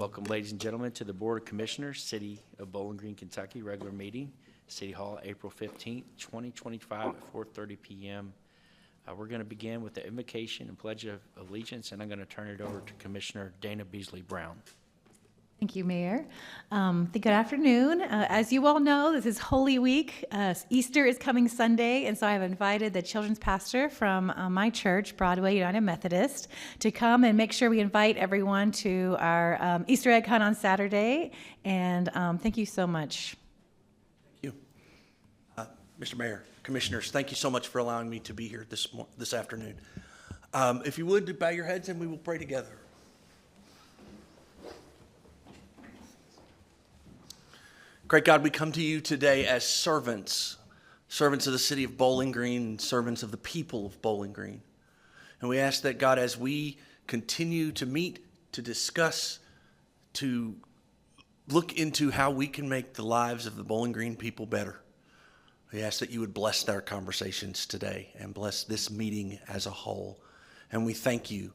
Welcome, ladies and gentlemen, to the Board of Commissioners, City of Bowling Green, Kentucky, regular meeting, City Hall, April 15th, 2025 at 4:30 p.m. We're going to begin with the invocation and pledge of allegiance, and I'm going to turn it over to Commissioner Dana Beasley Brown. Thank you, Mayor. Good afternoon. As you all know, this is Holy Week. Easter is coming Sunday, and so I've invited the children's pastor from my church, Broadway United Methodist, to come and make sure we invite everyone to our Easter egg hunt on Saturday. And thank you so much. Thank you. Mr. Mayor, Commissioners, thank you so much for allowing me to be here this afternoon. If you would, bow your heads and we will pray together. Great God, we come to you today as servants of the city of Bowling Green, servants of the people of Bowling Green. And we ask that, God, as we continue to meet, to discuss, to look into how we can make the lives of the Bowling Green people better, we ask that you would bless our conversations today and bless this meeting as a whole. And we thank you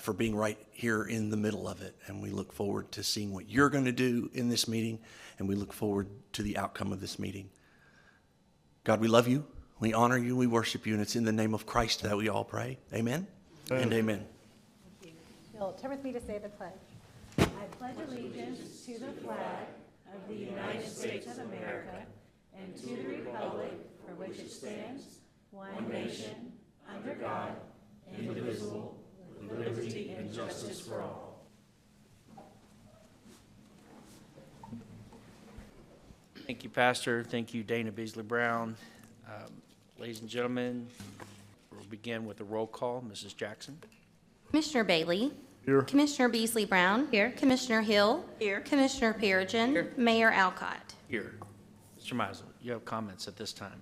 for being right here in the middle of it. And we look forward to seeing what you're going to do in this meeting. And we look forward to the outcome of this meeting. God, we love you. We honor you. We worship you. And it's in the name of Christ that we all pray. Amen. And amen. Thank you. Bill, turn with me to say the pledge. I pledge allegiance to the flag of the United States of America and to the republic for which it stands, one nation, under God, indivisible, with liberty and justice for all. Thank you, Pastor. Thank you, Dana Beasley Brown. Ladies and gentlemen, we'll begin with a roll call. Mrs. Jackson. Commissioner Bailey. Here. Commissioner Beasley Brown. Here. Commissioner Hill. Here. Commissioner Perigin. Here. Mayor Alcott. Here. Mr. Meisel, you have comments at this time.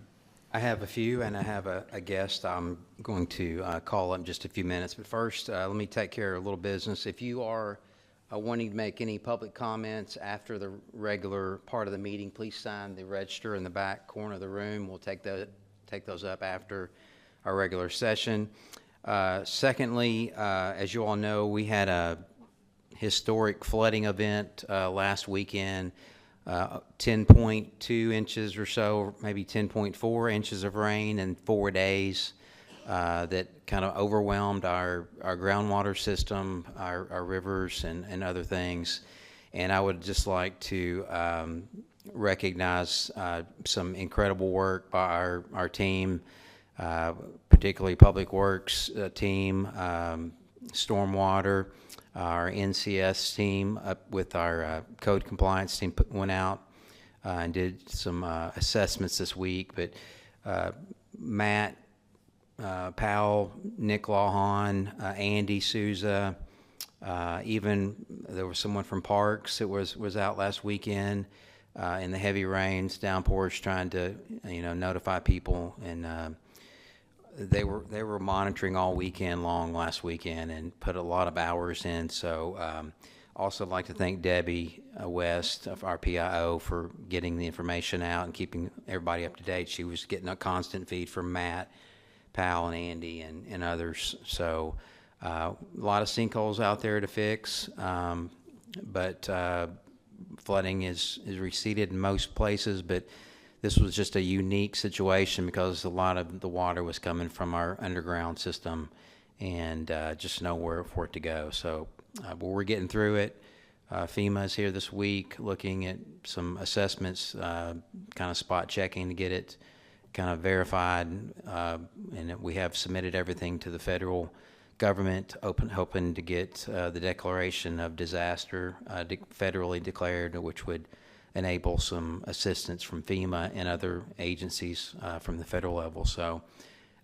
I have a few, and I have a guest I'm going to call up in just a few minutes. But first, let me take care of a little business. If you are wanting to make any public comments after the regular part of the meeting, please sign the register in the back corner of the room. We'll take those up after our regular session. Secondly, as you all know, we had a historic flooding event last weekend. 10.2 inches or so, maybe 10.4 inches of rain in 4 days that kind of overwhelmed our groundwater system, our rivers, and other things. And I would just like to recognize some incredible work by our team, particularly Public Works team, Stormwater, our NCS team up with our code compliance team went out and did some assessments this week. But Matt Powell, Nick Lawhon, Andy Souza, even there was someone from Parks that was out last weekend in the heavy rains, downpours, trying to notify people, and they were monitoring all weekend long last weekend and put a lot of hours in. So also like to thank Debbie West, of our PIO, for getting the information out and keeping everybody up to date. She was getting a constant feed from Matt Powell and Andy and others. So a lot of sinkholes out there to fix, but flooding is receded in most places, but this was just a unique situation because a lot of the water was coming from our underground system and just nowhere for it to go. So but we're getting through it. FEMA is here this week looking at some assessments, kind of spot checking to get it kind of verified. And we have submitted everything to the federal government, hoping to get the declaration of disaster federally declared, which would enable some assistance from FEMA and other agencies from the federal level. So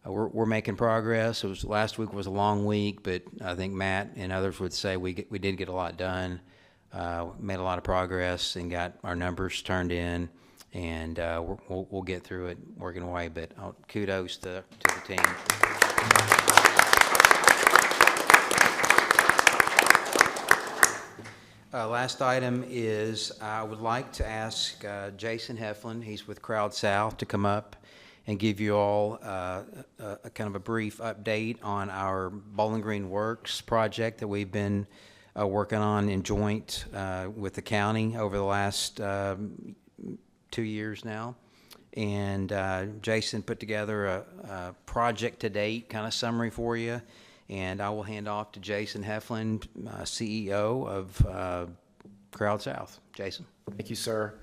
we're making progress. Last week was a long week, but I think Matt and others would say we did get a lot done, made a lot of progress, and got our numbers turned in, and we'll get through it working away. But kudos to the team. Last item is I would like to ask Jason Heflin, he's with Crowd South, to come up and give you all a kind of a brief update on our Bowling Green Works project that we've been working on in joint with the county over the last 2 years now. And Jason put together a project to date kind of summary for you. And I will hand off to Jason Heflin, CEO of Crowd South. Jason. Thank you, sir.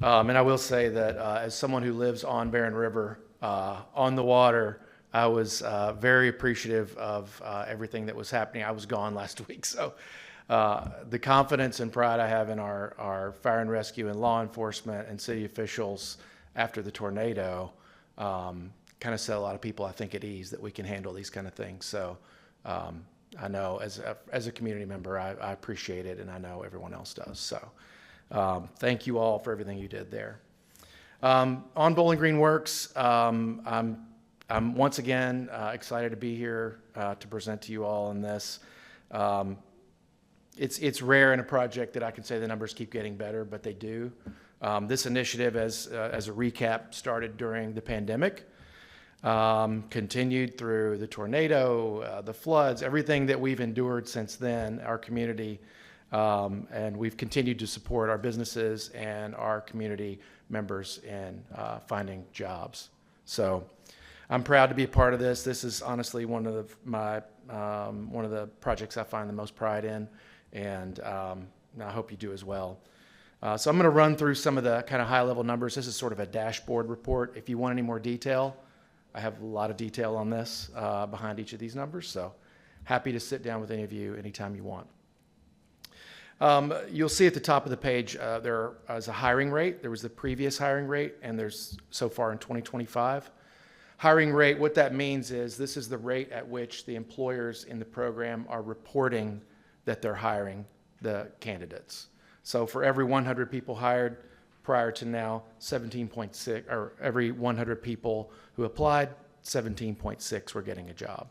And I will say that as someone who lives on Barron River, on the water, I was very appreciative of everything that was happening. I was gone last week, so the confidence and pride I have in our fire and rescue and law enforcement and city officials after the tornado kind of set a lot of people, I think, at ease that we can handle these kind of things. So I know as a community member, I appreciate it, and I know everyone else does. So thank you all for everything you did there. On Bowling Green Works, I'm once again excited to be here to present to you all on this. It's rare in a project that I can say the numbers keep getting better, but they do. This initiative, as a recap, started during the pandemic, continued through the tornado, the floods, everything that we've endured since then, our community, and we've continued to support our businesses and our community members in finding jobs. So I'm proud to be a part of this. This is honestly one of the projects I find the most pride in, and I hope you do as well. So I'm going to run through some of the kind of high-level numbers. This is sort of a dashboard report. If you want any more detail, I have a lot of detail on this behind each of these numbers, so happy to sit down with any of you anytime you want. You'll see at the top of the page there is a hiring rate. There was the previous hiring rate, and there's so far in 2025. Hiring rate, what that means is this is the rate at which the employers in the program are reporting that they're hiring the candidates. So for every 100 people hired prior to now, 17.6, or every 100 people who applied, 17.6 were getting a job.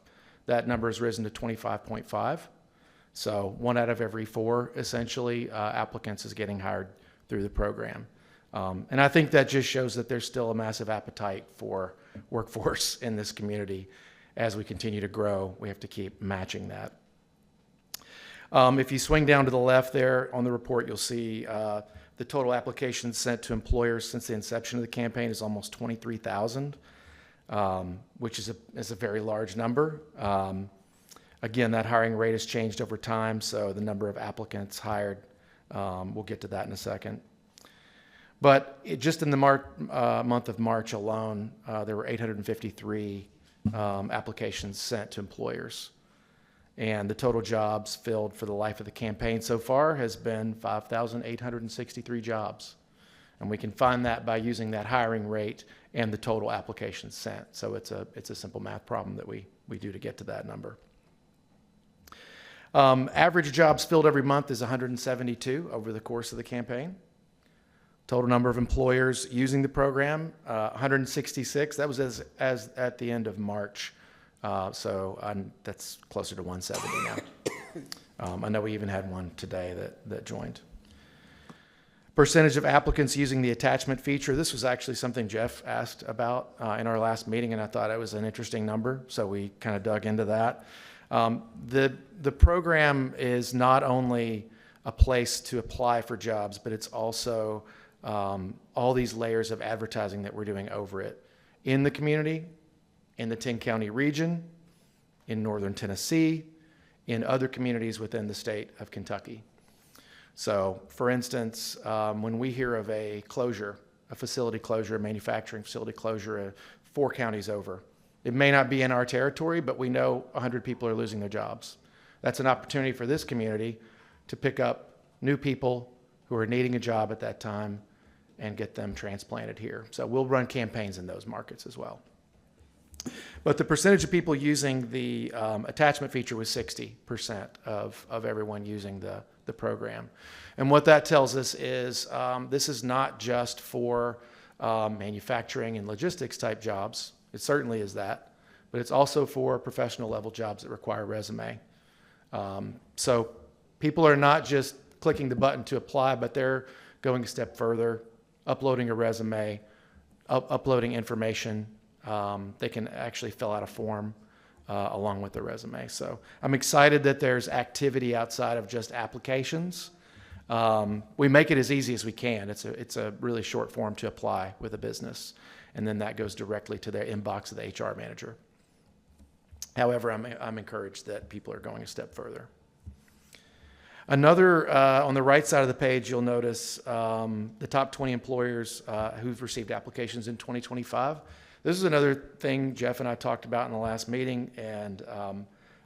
That number has risen to 25.5. So 1 out of every 4, essentially, applicants is getting hired through the program. And I think that just shows that there's still a massive appetite for workforce in this community. As we continue to grow, we have to keep matching that. If you swing down to the left there on the report, you'll see the total applications sent to employers since the inception of the campaign is almost 23,000, which is a very large number. Again, that hiring rate has changed over time, so the number of applicants hired, we'll get to that in a second. But just in the month of March alone, there were 853 applications sent to employers. And the total jobs filled for the life of the campaign so far has been 5,863 jobs. And we can find that by using that hiring rate and the total applications sent. So it's a simple math problem that we do to get to that number. Average jobs filled every month is 172 over the course of the campaign. Total number of employers using the program, 166. That was as at the end of March. So that's closer to 170 now. I know we even had one today that joined. Percentage of applicants using the attachment feature. This was actually something Jeff asked about in our last meeting, and I thought it was an interesting number, so we kind of dug into that. The program is not only a place to apply for jobs, but it's also all these layers of advertising that we're doing over it in the community, in the 10-county region, in northern Tennessee, in other communities within the state of Kentucky. So, for instance, when we hear of a closure, a facility closure, a manufacturing facility closure, 4 counties over, it may not be in our territory, but we know 100 people are losing their jobs. That's an opportunity for this community to pick up new people who are needing a job at that time and get them transplanted here. So we'll run campaigns in those markets as well. But the percentage of people using the attachment feature was 60% of everyone using the program. And what that tells us is this is not just for manufacturing and logistics type jobs. It certainly is that, but it's also for professional level jobs that require a resume. So people are not just clicking the button to apply, but they're going a step further, uploading a resume, uploading information. They can actually fill out a form along with the resume. So I'm excited that there's activity outside of just applications. We make it as easy as we can. It's a really short form to apply with a business, and then that goes directly to their inbox of the HR manager. However, I'm encouraged that people are going a step further. Another, on the right side of the page, you'll notice the top 20 employers who've received applications in 2025. This is another thing Jeff and I talked about in the last meeting, and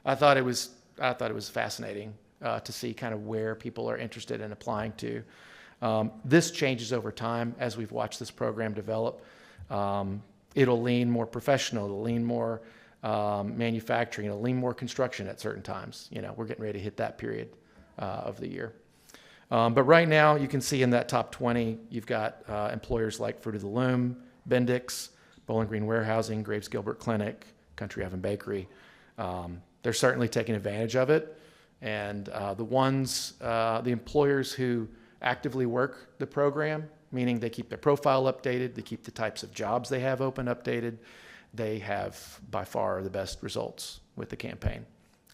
I thought it was fascinating to see kind of where people are interested in applying to. This changes over time as we've watched this program develop. It'll lean more professional, it'll lean more manufacturing, it'll lean more construction at certain times. You know, we're getting ready to hit that period of the year. But right now, you can see in that top 20, you've got employers like Fruit of the Loom, Bendix, Bowling Green Warehousing, Graves Gilbert Clinic, Country Oven Bakery. They're certainly taking advantage of it. And the employers who actively work the program, meaning they keep their profile updated, they keep the types of jobs they have open updated, they have by far the best results with the campaign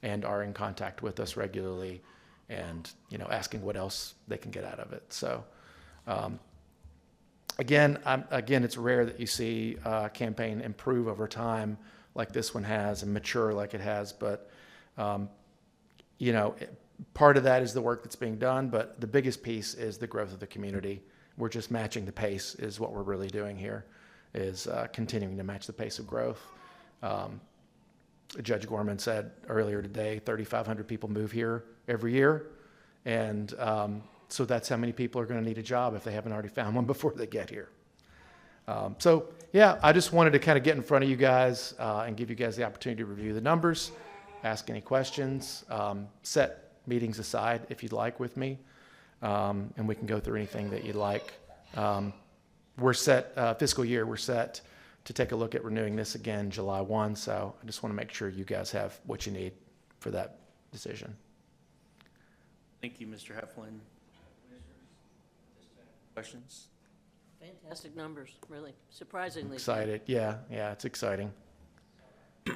and are in contact with us regularly and, you know, asking what else they can get out of it. So, again, it's rare that you see a campaign improve over time like this one has and mature like it has. But, you know, part of that is the work that's being done, but the biggest piece is the growth of the community. We're just matching the pace is what we're really doing here, is continuing to match the pace of growth. Judge Gorman said earlier today, 3,500 people move here every year. And so that's how many people are going to need a job if they haven't already found one before they get here. So, yeah, I just wanted to kind of get in front of you guys and give you guys the opportunity to review the numbers, ask any questions, set meetings aside if you'd like with me, and we can go through anything that you'd like. We're set, fiscal year, we're set to take a look at renewing this again July 1, so I just want to make sure you guys have what you need for that decision. Thank you, Mr. Heflin. Questions? Fantastic numbers, really, surprisingly. Excited, yeah, it's exciting.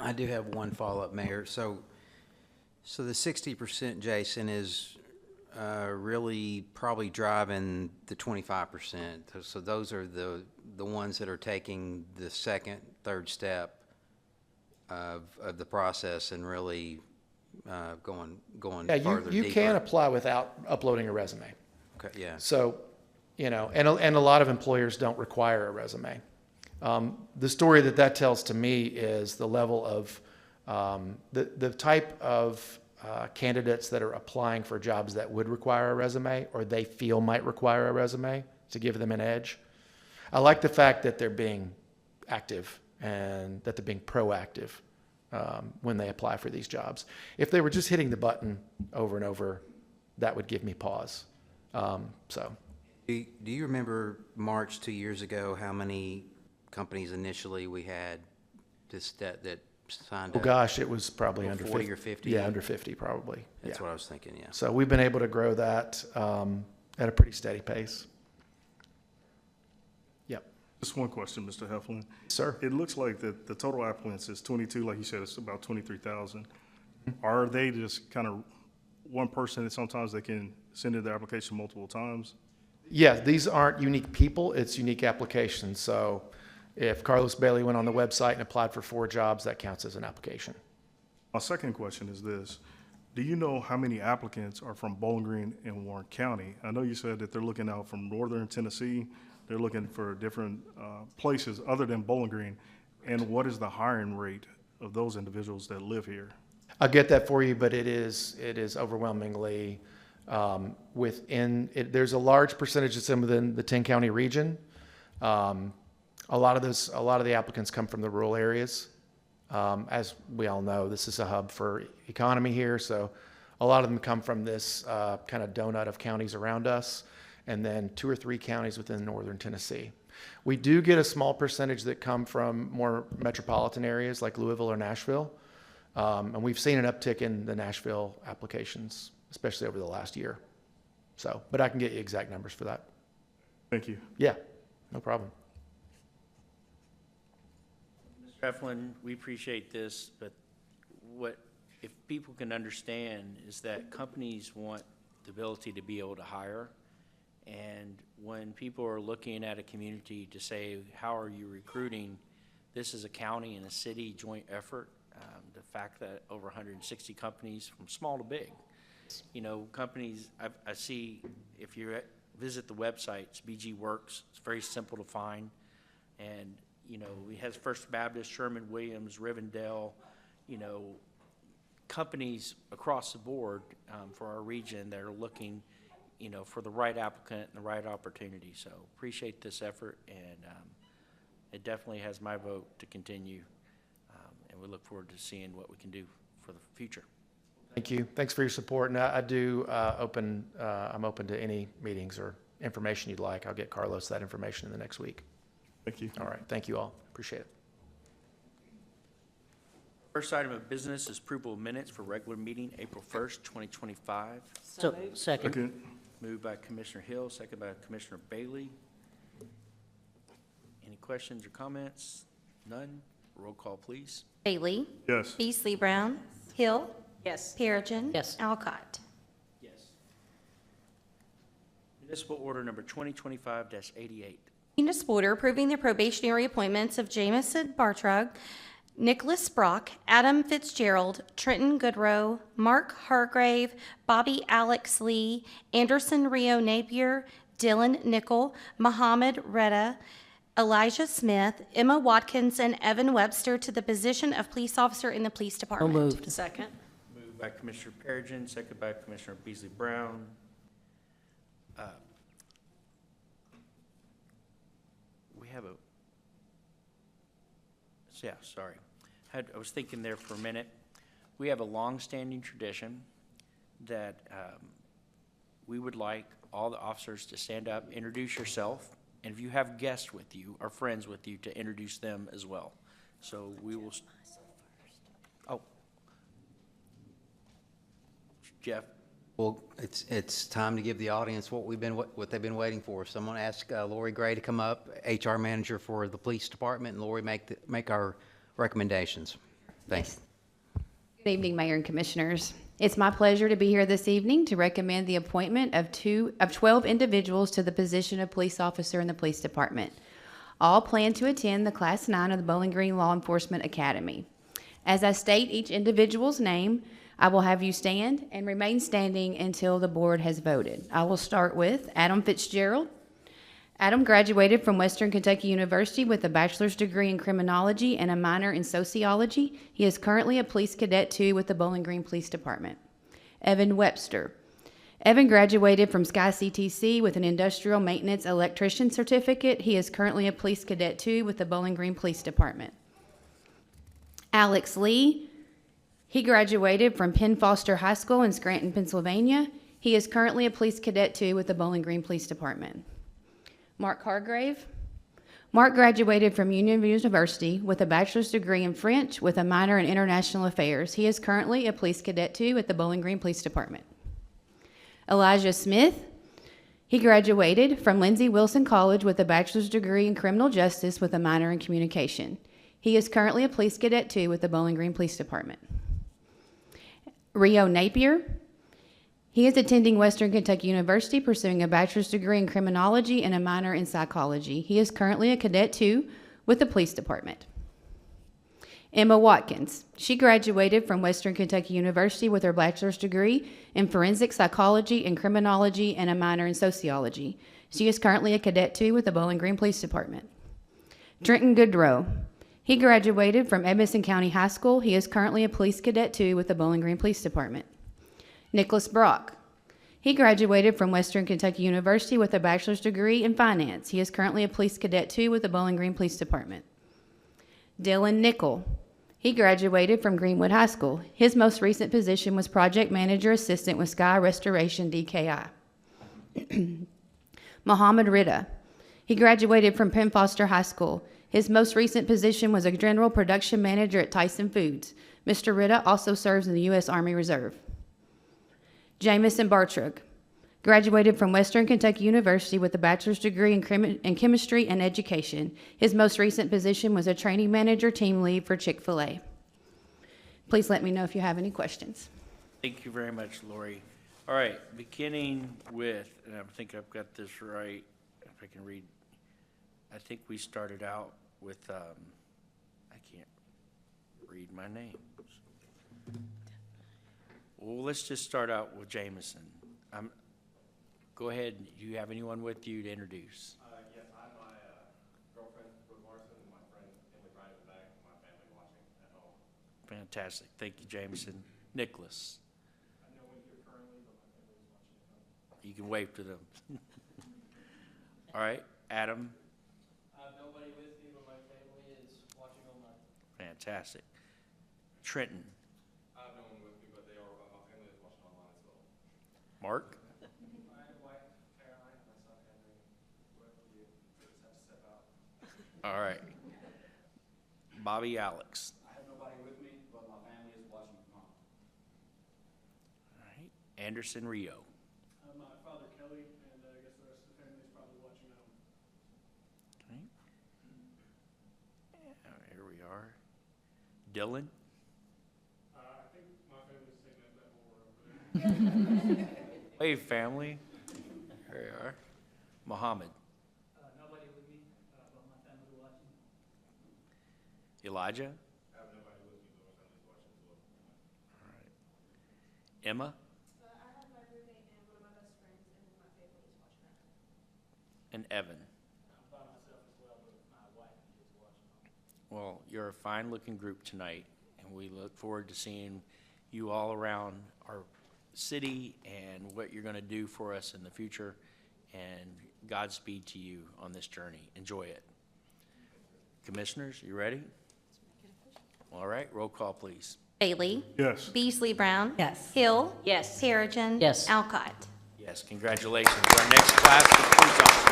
I do have one follow-up, Mayor. So the 60%, Jason, is really probably driving the 25%. So those are the ones that are taking the second, third step of the process and really going Yeah, further, you deeper. can apply without uploading a resume. Okay, yeah. So, you know, and a lot of employers don't require a resume. The story that tells to me is the level of the type of candidates that are applying for jobs that would require a resume or they feel might require a resume to give them an edge. I like the fact that they're being active and that they're being proactive when they apply for these jobs. If they were just hitting the button over and over, that would give me pause. So. Do you remember March 2 years ago how many companies initially we had that signed Oh up? gosh, it was probably Well, under 40 50. or 50? Yeah, under 50 probably. That's Yeah. what I was thinking, yeah. So we've been able to grow that at a pretty steady pace. Yep. Just one question, Mr. Heflin. Sir? It looks like that the total applicants is 22, like you said, it's about 23,000. Are they just kind of one person that sometimes they can send in their application multiple times? Yeah, these aren't unique people, it's unique applications. So if Carlos Bailey went on the website and applied for 4 jobs, that counts as an application. My second question is this. Do you know how many applicants are from Bowling Green and Warren County? I know you said that they're looking out from northern Tennessee. They're looking for different places other than Bowling Green. And what is the hiring rate of those individuals that live here? I'll get that for you, but it is overwhelmingly there's a large percentage that's within the 10-county region. A lot of the applicants come from the rural areas. As we all know, this is a hub for economy here, so a lot of them come from this kind of donut of counties around us, and then 2 or 3 counties within northern Tennessee. We do get a small percentage that come from more metropolitan areas like Louisville or Nashville, and we've seen an uptick in the Nashville applications, especially over the last year. So, but I can get you exact numbers for that. Thank you. Yeah, no problem. Mr. Heflin, we appreciate this, but what, if people can understand, is that companies want the ability to be able to hire. And when people are looking at a community to say, how are you recruiting? This is a county and a city joint effort. The fact that over 160 companies, from small to big, you know, companies, I see, if you visit the websites, BG Works, it's very simple to find. And, you know, we have First Baptist, Sherman-Williams, Rivendell, you know, companies across the board for our region that are looking, you know, for the right applicant and the right opportunity. So appreciate this effort, and it definitely has my vote to continue. And we look forward to seeing what we can do for the future. Thank you. Thanks for your support. And I do I'm open to any meetings or information you'd like. I'll get Carlos that information in the next week. Thank you. All right. Thank you all. Appreciate it. First item of business is approval of minutes for regular meeting, April 1st, 2025. So, second. Second. Moved by Commissioner Hill, second by Commissioner Bailey. Any questions or comments? None? Roll call, please. Bailey? Yes. Beasley Brown? Hill? Yes. Perigin? Yes. Alcott? Yes. Municipal order number 2025-88. Municipal order approving the probationary appointments of Jamison Bartrug, Nicholas Brock, Adam Fitzgerald, Trenton Goodrow, Mark Hargrave, Bobby Alex Lee, Anderson Rio Napier, Dylan Nickel, Mohammed Retta, Elijah Smith, Emma Watkins, and Evan Webster to the position of police officer in the police So department. moved. Second. Moved by Commissioner Perigin, second by Commissioner Beasley Brown. We have a, yeah, sorry. I was thinking there for a minute. We have a long-standing tradition that we would like all the officers to stand up, introduce yourself, and if you have guests with you or friends with you, to introduce them as well. So we will. Oh. Jeff? Well, it's time to give the audience what they've been waiting for. Someone ask Lori Gray to come up, HR manager for the police department, and Lori make our recommendations. Thanks. Good evening, Mayor and Commissioners. It's my pleasure to be here this evening to recommend the appointment of 12 individuals to the position of police officer in the police department. All plan to attend the Class 9 of the Bowling Green Law Enforcement Academy. As I state each individual's name, I will have you stand and remain standing until the board has voted. I will start with Adam Fitzgerald. Adam graduated from Western Kentucky University with a bachelor's degree in criminology and a minor in sociology. He is currently a police cadet 2 with the Bowling Green Police Department. Evan Webster. Evan graduated from Sky CTC with an industrial maintenance electrician certificate. He is currently a police cadet 2 with the Bowling Green Police Department. Alex Lee. He graduated from Penn Foster High School in Scranton, Pennsylvania. He is currently a police cadet 2 with the Bowling Green Police Department. Mark Hargrave. Mark graduated from Union University with a bachelor's degree in French with a minor in international affairs. He is currently a police cadet 2 at the Bowling Green Police Department. Elijah Smith. He graduated from Lindsey Wilson College with a bachelor's degree in criminal justice with a minor in communication. He is currently a police cadet 2 with the Bowling Green Police Department. Rio Napier. He is attending Western Kentucky University, pursuing a bachelor's degree in criminology and a minor in psychology. He is currently a cadet 2 with the police department. Emma Watkins. She graduated from Western Kentucky University with her bachelor's degree in forensic psychology and criminology and a minor in sociology. She is currently a cadet 2 with the Bowling Green Police Department. Trenton Goodrow. He graduated from Edmonson County High School. He is currently a police cadet 2 with the Bowling Green Police Department. Nicholas Brock. He graduated from Western Kentucky University with a bachelor's degree in finance. He is currently a police cadet 2 with the Bowling Green Police Department. Dylan Nickel. He graduated from Greenwood High School. His most recent position was project manager assistant with Sky Restoration DKI. Mohammed Rida. He graduated from Penn Foster High School. His most recent position was a general production manager at Tyson Foods. Mr. Rida also serves in the U.S. Army Reserve. Jamison Bartrug. Graduated from Western Kentucky University with a bachelor's degree in chemistry and education. His most recent position was a training manager team lead for Chick-fil-A. Please let me know if you have any questions. Thank you very much, Lori. All right, beginning with, and I think I've got this right, if I can read, I think we started out with, I can't read my names. Well, let's just start out with Jameson. Go ahead, do you have anyone with you to introduce? Yes, I have my girlfriend, Brooke Larson, and my friend, Emily Bryant in the back, and my family watching at home. Fantastic, thank you, Jameson. Nicholas? I know when you're currently, but my family is watching at home. You can wave to them. All right, Adam? I have nobody with me, but my family is watching online. Fantastic. Trenton? I have no one with me, but they are, my family is watching online as well. Mark? My wife, Caroline, and my son, Henry, whoever you just have to step out. All right. Bobby, Alex? I have nobody with me, but my family is watching from home. All right. Anderson, Rio? My father, Kelly, and I guess the rest of the family is probably watching at home. Okay. Here we are. Dylan? I think my family's taking that over there. Hey, family. Here we are. Mohammed? Nobody with me, but my family watching. Elijah? I have nobody with me, but my family's watching as well. All right. Emma? I have my roommate and one of my best friends, and then my family is watching at home. And Evan? I'm by myself as well, but my wife is watching. Well, you're a fine-looking group tonight, and we look forward to seeing you all around our city and what you're going to do for us in the future. And Godspeed to you on this journey. Enjoy it. Commissioners, you ready? All right, roll call, please. Bailey? Yes. Beasley Brown? Yes. Hill? Yes. Perigin? Yes. Alcott? Yes, congratulations. Our next class is police officer.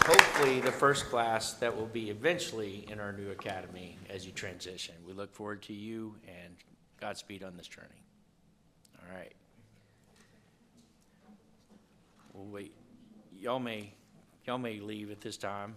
Hopefully, the first class that will be eventually in our new academy as you transition. We look forward to you and Godspeed on this journey. All right. We'll wait. Y'all may leave at this time.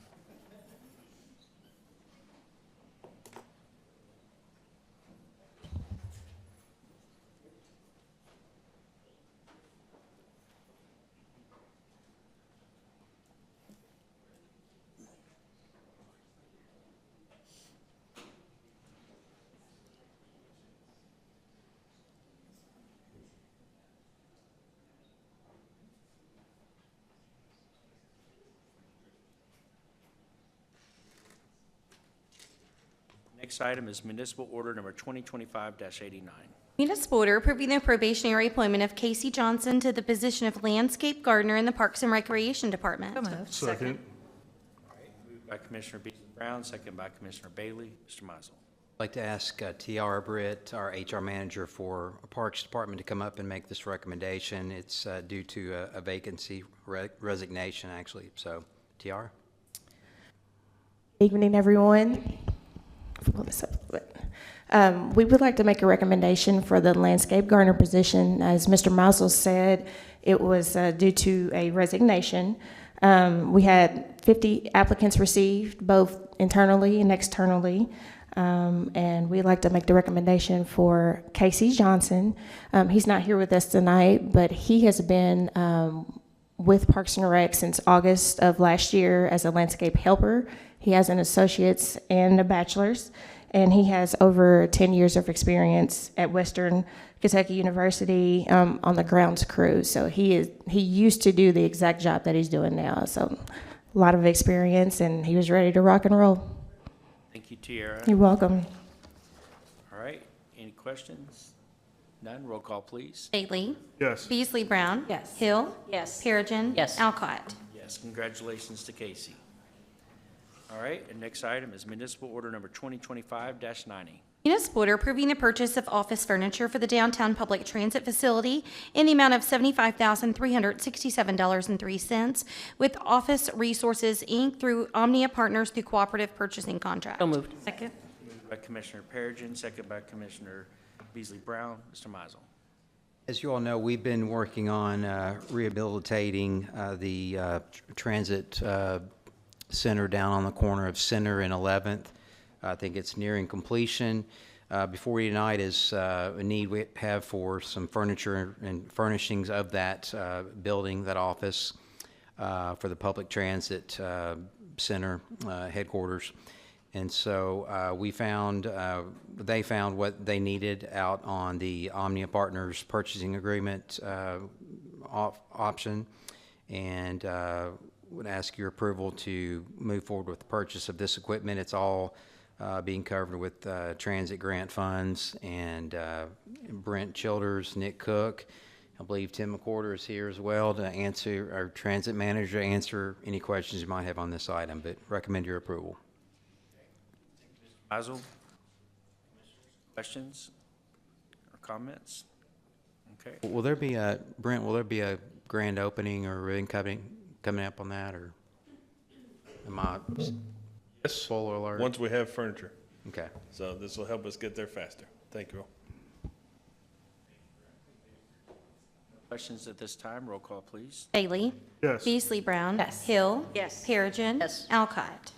Next item is municipal order number 2025-89. Municipal order approving the probationary appointment of Casey Johnson to the position of landscape gardener in the Parks and Recreation Department. So moved. Second. Moved by Commissioner Beasley Brown, second by Commissioner Bailey. Mr. Mizel. I'd like to ask Tiara Britt, our HR manager for Parks Department, to come up and make this recommendation. It's due to a vacancy, resignation, actually. So, Tiara? Evening, everyone. Pull this up a bit. We would like to make a recommendation for the landscape gardener position. As Mr. Mizel said, it was due to a resignation. We had 50 applicants received, both internally and externally. And we'd like to make the recommendation for Casey Johnson. He's not here with us tonight, but he has been with Parks and Rec since August of last year as a landscape helper. He has an associate's and a bachelor's, and he has over 10 years of experience at Western Kentucky University on the grounds crew. So he used to do the exact job that he's doing now. So a lot of experience, and he was ready to rock and roll. Thank you, Tiara. You're welcome. All right, any questions? None, roll call, please. Bailey? Yes. Beasley Brown? Yes. Hill? Yes. Perigin? Yes. Alcott? Yes, congratulations to Casey. All right, and next item is municipal order number 2025-90. Municipal order approving the purchase of office furniture for the downtown public transit facility in the amount of $75,367.03 with Office Resources, Inc. through Omnia Partners through cooperative purchasing contract. So moved. Second. Moved by Commissioner Perigin, second by Commissioner Beasley Brown. Mr. Mizel. As you all know, we've been working on rehabilitating the transit center down on the corner of Center and 11th. I think it's nearing completion. Before you tonight is a need we have for some furniture and furnishings of that building, that office, for the public transit center headquarters. And so they found what they needed out on the Omnia Partners purchasing agreement option, and would ask your approval to move forward with the purchase of this equipment. It's all being covered with transit grant funds, and Brent Childers, Nick Cook, I believe Tim McCorder is here as well to answer, our transit manager, to answer any questions you might have on this item, but recommend your approval. Mazel? Questions or comments? Okay. Will there be a, Brent, will there be a grand opening or ribbon cutting coming up on that, or am I, Yes, spoiler alert? once we have furniture. Okay. So this will help us get there faster. Thank you all. Questions at this time? Roll call, please. Bailey? Yes. Beasley Brown? Yes. Hill? Yes. Perigin? Yes. Alcott?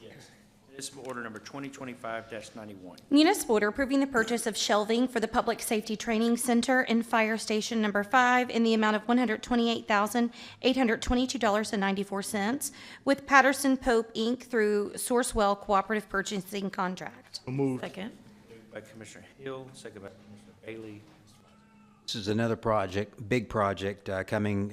Municipal order number 2025-91. Municipal order approving the purchase of shelving for the Public Safety Training Center and Fire Station Number 5 in the amount of $128,822.94 with Patterson Pope, Inc. through Sourcewell Cooperative Purchasing Contract. So moved. Second. Moved by Commissioner Hill, second by Commissioner Bailey. This is another project, big project, coming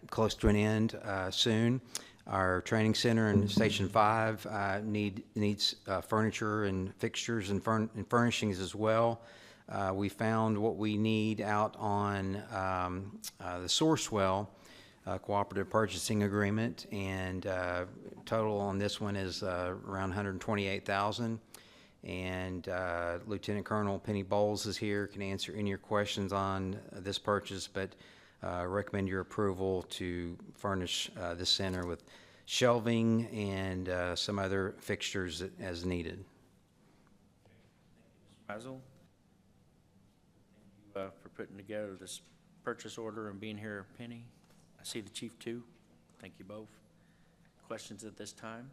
close to an end soon. Our training center in Station 5 needs furniture and fixtures and furnishings as well. We found what we need out on the Sourcewell Cooperative Purchasing Agreement, and total on this one is around $128,000. And Lieutenant Colonel Penny Bowles is here, can answer any of your questions on this purchase, but recommend your approval to furnish this center with shelving and some other fixtures as needed. Mazel? Thank you for putting together this purchase order and being here, Penny. I see the chief too. Thank you both. Questions at this time?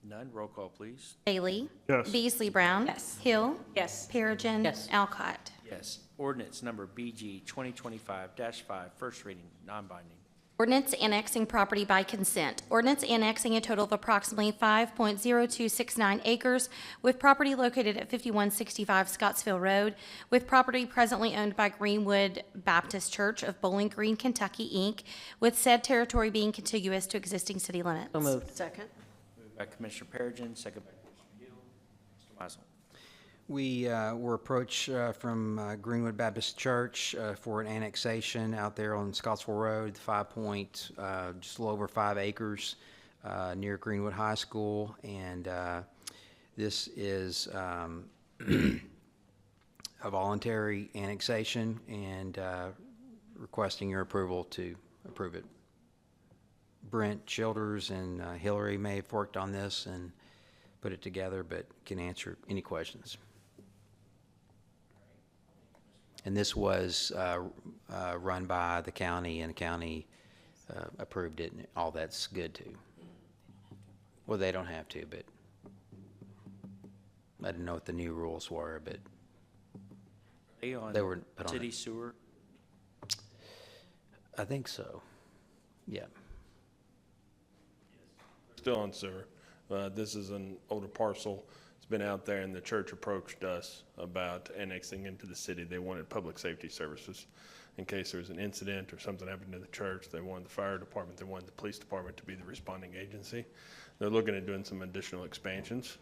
None. Roll call, please. Bailey? Yes. Beasley Brown? Yes. Hill? Yes. Perigin? Yes. Alcott? Yes. Ordinance number BG 2025-5, first reading, non-binding. Ordinance annexing property by consent. Ordinance annexing a total of approximately 5.0269 acres with property located at 5165 Scottsville Road, with property presently owned by Greenwood Baptist Church of Bowling Green, Kentucky, Inc., with said territory being contiguous to existing city limits. So moved. Second. Moved by Commissioner Perigin, second by Commissioner Hill. Mr. Mazel. We were approached from Greenwood Baptist Church for an annexation out there on Scottsville Road, just a little over 5 acres near Greenwood High School, and this is a voluntary annexation, and requesting your approval to approve it. Brent Childers and Hillary may have worked on this and put it together, but can answer any questions. And this was run by the county, and the county approved it, and all that's good too. Well, they don't have to, but I didn't know what the new rules were, but They on they were put on city it. sewer? I think so. Yeah. Still on sewer. This is an older parcel. It's been out there, and the church approached us about annexing into the city. They wanted public safety services in case there was an incident or something happened to the church. They wanted the fire department, they wanted the police department to be the responding agency. They're looking at doing some additional expansions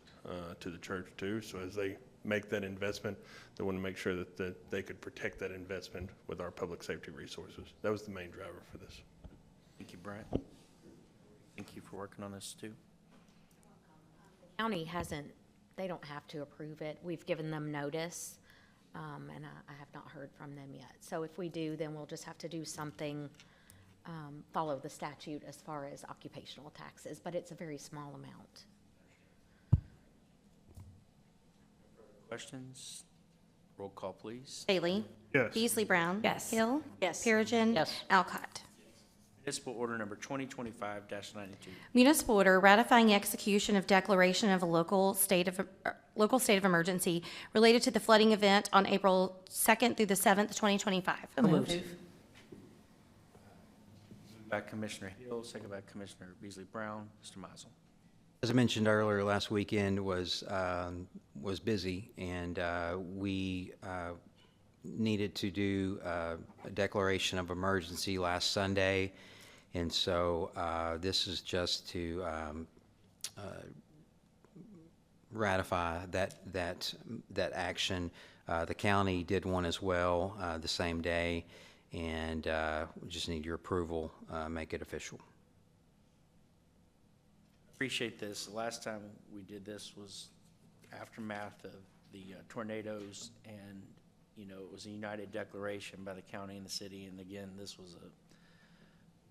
to the church too. So as they make that investment, they want to make sure that they could protect that investment with our public safety resources. That was the main driver for this. Thank you, Brent. Thank you for working on this too. County hasn't, they don't have to approve it. We've given them notice, and I have not heard from them yet. So if we do, then we'll just have to do something, follow the statute as far as occupational taxes, but it's a very small amount. Questions? Roll call, please. Bailey? Yes. Beasley Brown? Yes. Hill? Yes. Perigin? Yes. Alcott? Municipal order number 2025-92. Municipal order ratifying execution of declaration of a local state of emergency related to the flooding event on April 2nd through the 7th, 2025. Moved. By Commissioner Hill, second by Commissioner Beasley Brown. Mr. Mizel. As I mentioned earlier, last weekend was busy, and we needed to do a declaration of emergency last Sunday, and so this is just to ratify that action. The county did one as well the same day, and we just need your approval, make it official. Appreciate this. The last time we did this was aftermath of the tornadoes, and, you know, it was a united declaration by the county and the city, and again, this was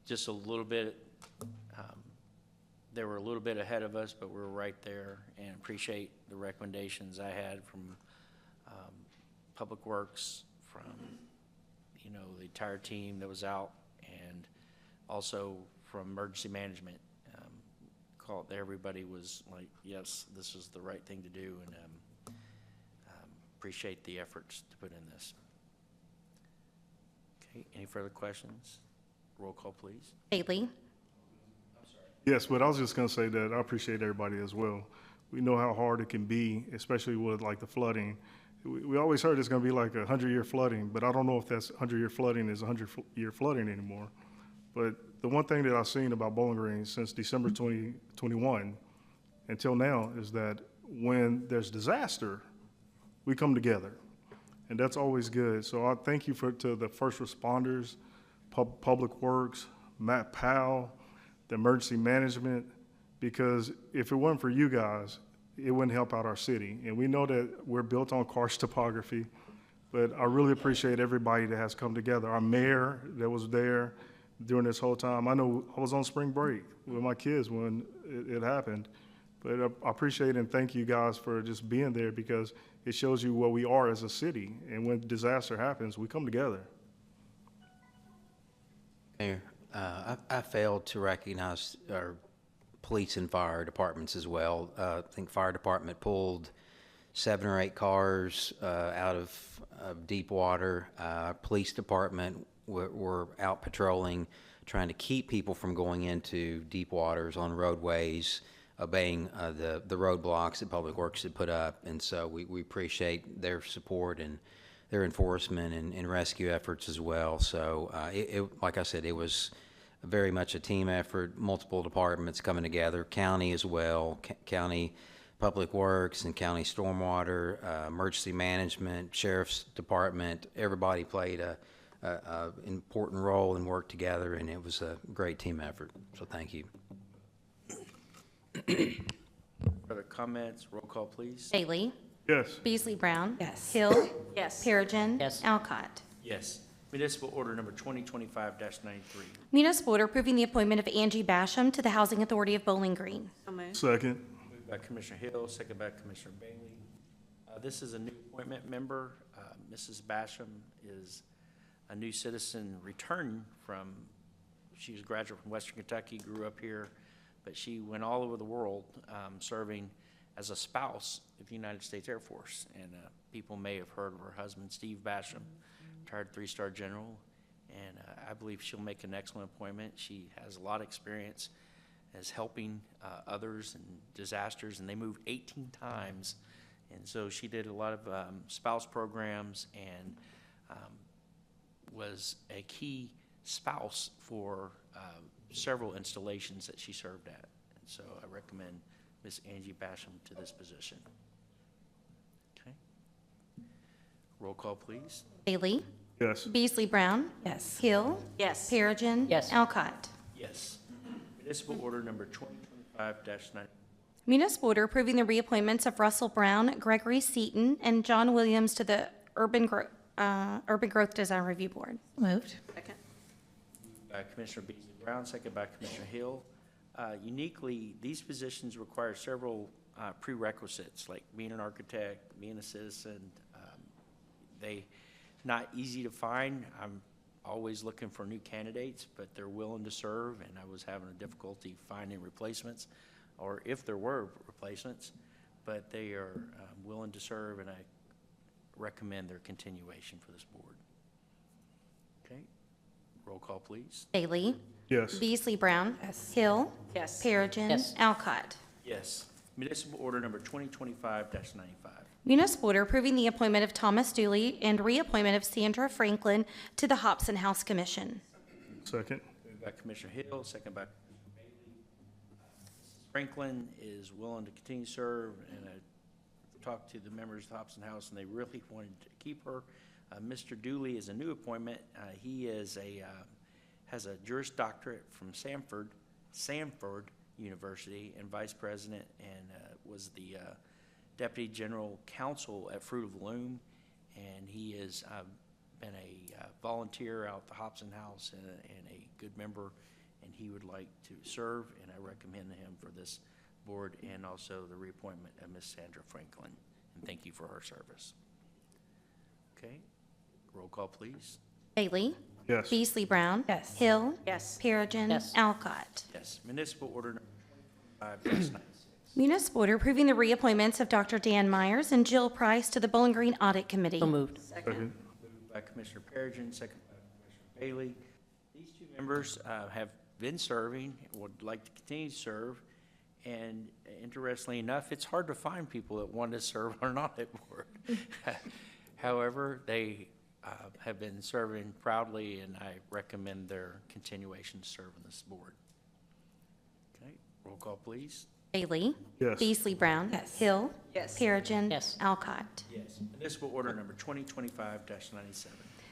just a little bit, they were a little bit ahead of us, but we were right there, and appreciate the recommendations I had from Public Works, from, you know, the entire team that was out, and also from Emergency Management. Everybody was like, yes, this is the right thing to do, and appreciate the efforts to put in this. Okay, any further questions? Roll call, please. Bailey? Yes, but I was just going to say that I appreciate everybody as well. We know how hard it can be, especially with like the flooding. We always heard it's going to be like 100-year flooding, but I don't know if that's 100-year flooding is 100-year flooding anymore. But the one thing that I've seen about Bowling Green since December 2021 until now is that when there's disaster, we come together, and that's always good. So I thank you to the first responders, Public Works, Matt Powell, the emergency management, because if it wasn't for you guys, it wouldn't help out our city. And we know that we're built on karst topography, but I really appreciate everybody that has come together. Our mayor that was there during this whole time. I know I was on spring break with my kids when it happened, but I appreciate and thank you guys for just being there, because it shows you what we are as a city. And when disaster happens, we come together. Mayor, I failed to recognize our police and fire departments as well. I think fire department pulled 7 or 8 cars out of deep water. Police department were out patrolling, trying to keep people from going into deep waters on roadways, obeying the roadblocks that Public Works had put up. And so we appreciate their support and their enforcement and rescue efforts as well. So like I said, it was very much a team effort, multiple departments coming together, county as well, county Public Works and county stormwater, emergency management, sheriff's department. Everybody played a important role and worked together, and it was a great team effort. So thank you. Further comments? Roll call, please. Bailey? Yes. Beasley Brown? Yes. Hill? Yes. Perigin? Yes. Alcott? Yes. Municipal order number 2025-93. Municipal order approving the appointment of Angie Basham to the Housing Authority of Bowling Green. So moved. Second. Moved by Commissioner Hill, second by Commissioner Bailey. This is a new appointment member. Mrs. Basham is a new citizen returning from, she was a graduate from Western Kentucky, grew up here, but she went all over the world serving as a spouse of the United States Air Force. And people may have heard of her husband, Steve Basham, retired 3-star general, and I believe she'll make an excellent appointment. She has a lot of experience as helping others in disasters, and they moved 18 times. And so she did a lot of spouse programs and was a key spouse for several installations that she served at. And so I recommend Ms. Angie Basham to this position. Okay. Roll call, please. Bailey? Yes. Beasley Brown? Yes. Hill? Yes. Perigin? Yes. Alcott? Yes. Municipal order number 2025-9. Municipal order approving the reappointments of Russell Brown, Gregory Seaton, and John Williams to the Urban Growth Design Review Board. Moved. Second. By Commissioner Beasley Brown, second by Commissioner Hill. Uniquely, these positions require several prerequisites, like being an architect, being a citizen. They not easy to find. I'm always looking for new candidates, but they're willing to serve, and I was having a difficulty finding replacements, or if there were replacements, but they are willing to serve, and I recommend their continuation for this board. Okay, roll call, please. Bailey? Yes. Beasley Brown? Yes. Hill? Yes. Perigin? Yes. Alcott? Yes. Municipal order number 2025-95. Municipal order approving the appointment of Thomas Dooley and reappointment of Sandra Franklin to the Hobson House Commission. Second. Moved by Commissioner Hill, second by Commissioner Bailey. Franklin is willing to continue to serve, and I talked to the members of the Hobson House, and they really wanted to keep her. Mr. Dooley is a new appointment. He is has a Juris Doctorate from Samford University, and vice president, and was the deputy general counsel at Fruit of the Loom, and he has been a volunteer out at the Hobson House and a good member, and he would like to serve, and I recommend him for this board, and also the reappointment of Ms. Sandra Franklin, and thank you for her service. Okay, roll call, please. Bailey? Yes. Beasley Brown? Yes. Hill? Yes. Perigin? Yes. Alcott? Yes, municipal order number 25-96. Municipal order approving the reappointments of Dr. Dan Myers and Jill Price to the Bowling Green Audit Committee. So moved. Second. Moved by Commissioner Perigin, second by Commissioner Bailey. These two members have been serving, would like to continue to serve, and interestingly enough, it's hard to find people that want to serve on an audit board. However, they have been serving proudly, and I recommend their continuation to serve on this board. Okay, roll call, please. Bailey? Yes. Beasley Brown? Yes. Hill? Yes. Perigin? Yes. Alcott? Yes. Municipal order number 2025-97.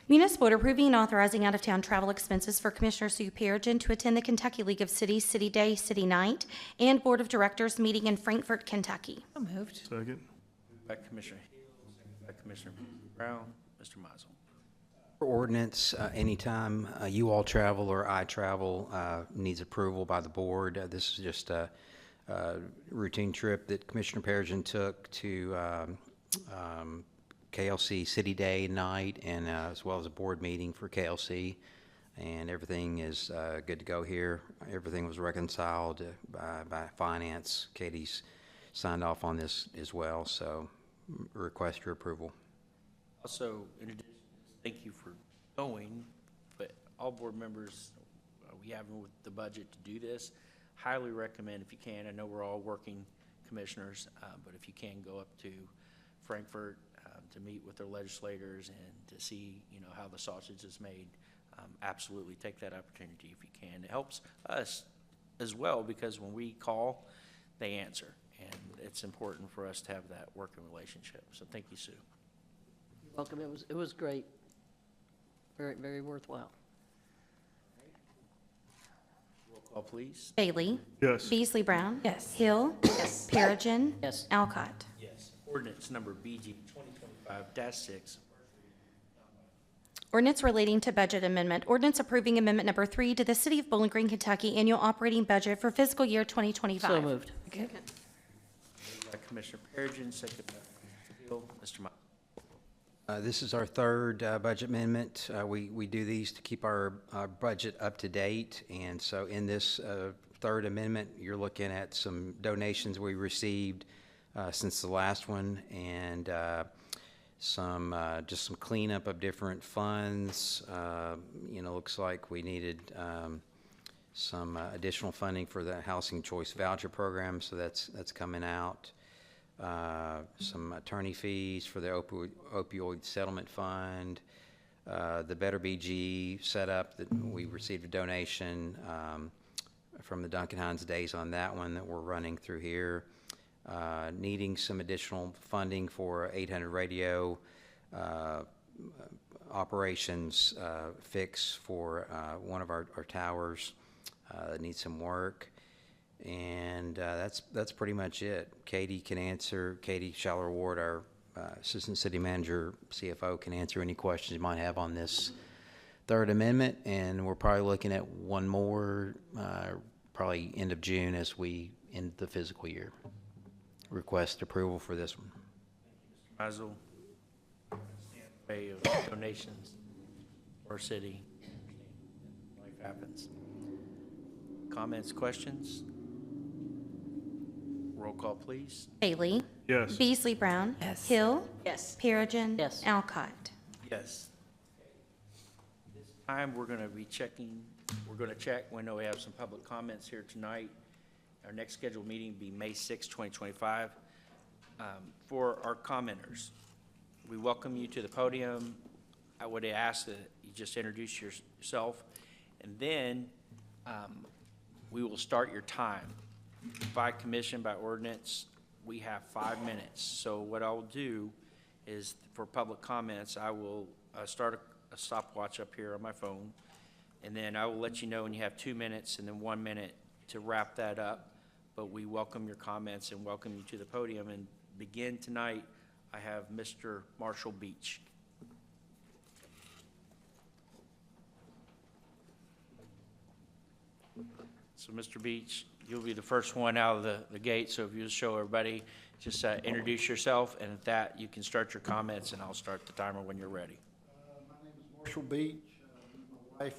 Municipal order approving and authorizing out-of-town travel expenses for Commissioner Sue Perigin to attend the Kentucky League of Cities City Day, City Night, and Board of Directors meeting in Frankfort, Kentucky. So moved. Second. Moved by Commissioner Hill, second by Commissioner Brown. Mr. Mizel. For ordinance, anytime you all travel or I travel, needs approval by the board. This is just a routine trip that Commissioner Perigin took to KLC City Day night, and as well as a board meeting for KLC, and everything is good to go here. Everything was reconciled by finance. Katie's signed off on this as well, so request your approval. Also, in addition, thank you for going, but all board members, we have with the budget to do this. Highly recommend if you can. I know we're all working commissioners, but if you can go up to Frankfurt to meet with their legislators and to see, how the sausage is made, absolutely take that opportunity if you can. It helps us as well because when we call, they answer, and it's important for us to have that working relationship. So thank you, Sue. Welcome. It was great. Very, very worthwhile. Roll call, please. Bailey? Yes. Beasley Brown? Yes. Hill? Yes. Perigin? Yes. Alcott? Yes. Ordinance number BG 2025-6. Ordinance relating to budget amendment. Ordinance approving amendment number 3 to the City of Bowling Green, Kentucky annual operating budget for fiscal year 2025. So moved. Moved by Commissioner Perigin, second by Commissioner Hill. Mr. Miles. This is our third budget amendment. We do these to keep our budget up to date, and so in this third amendment, you're looking at some donations we received since the last one, and just some cleanup of different funds. Looks like we needed some additional funding for the Housing Choice Voucher Program, so that's coming out. Some attorney fees for the opioid settlement fund, the Better BG setup that we received a donation from the Duncan Hines Days on that one that we're running through here. Needing some additional funding for 800 radio operations fix for one of our towers that needs some work. And that's pretty much it. Katie Schaller Ward, our Assistant City Manager, CFO, can answer any questions you might have on this third amendment. And we're probably looking at one more, probably end of June as we end the fiscal year. Request approval for this one. Mizel, pay of donations for our city. happens. Comments, questions? Roll call, please. Bailey? Yes. Beasley Brown? Yes. Hill? Yes. Perigin? Yes. Alcott? Yes. This time, we're going to be checking, we're going to check, we know we have some public comments here tonight. Our next scheduled meeting will be May 6, 2025. For our commenters, we welcome you to the podium. I would ask that you just introduce yourself, and then we will start your time. By commission, by ordinance, we have 5 minutes. So what I'll do is, for public comments, I will start a stopwatch up here on my phone, and then I will let you know when you have 2 minutes and then 1 minute to wrap that up. But we welcome your comments and welcome you to the podium. And begin tonight, I have Mr. Marshall Beach. So, Mr. Beach, you'll be the first one out of the gate, so if you'll show everybody, just introduce yourself, and at that, you can start your comments, and I'll start the timer when you're ready. My name is Marshall Beach. My wife,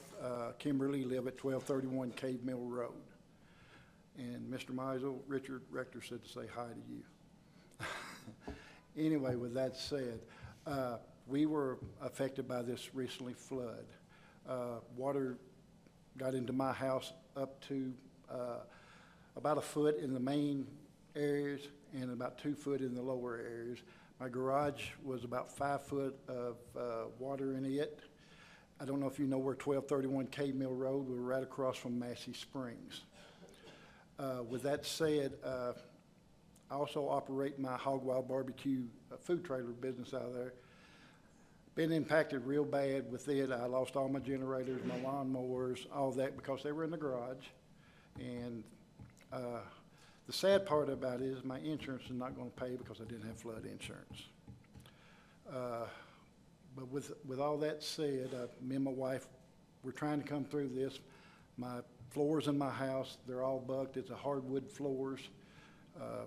Kimberly, live at 1231 Cave Mill Road. And Mr. Meisel, Richard Rector said to say hi to you. Anyway, with that said, we were affected by this recently flood. Water got into my house up to about a foot in the main areas and about 2 foot in the lower areas. My garage was about 5 foot of water in it. I don't know if you know where 1231 Cave Mill Road, we're right across from Massey Springs. With that said, I also operate my Hog Wild Barbecue food trailer business out there. Been impacted real bad with it. I lost all my generators, my lawnmowers, all that because they were in the garage. And the sad part about it is my insurance is not going to pay because I didn't have flood insurance. But with all that said, me and my wife, we're trying to come through this. My floors in my house, they're all bucked. It's a hardwood floors. I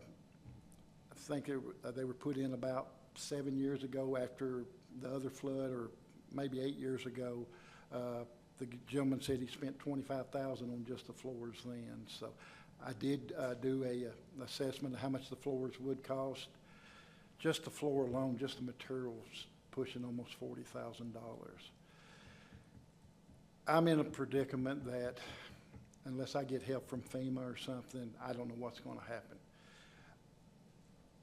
think they were put in about 7 years ago after the other flood, or maybe 8 years ago. The gentleman said he spent $25,000 on just the floors then. So I did do a assessment of how much the floors would cost. Just the floor alone, just the materials, pushing almost $40,000. I'm in a predicament that unless I get help from FEMA or something, I don't know what's going to happen.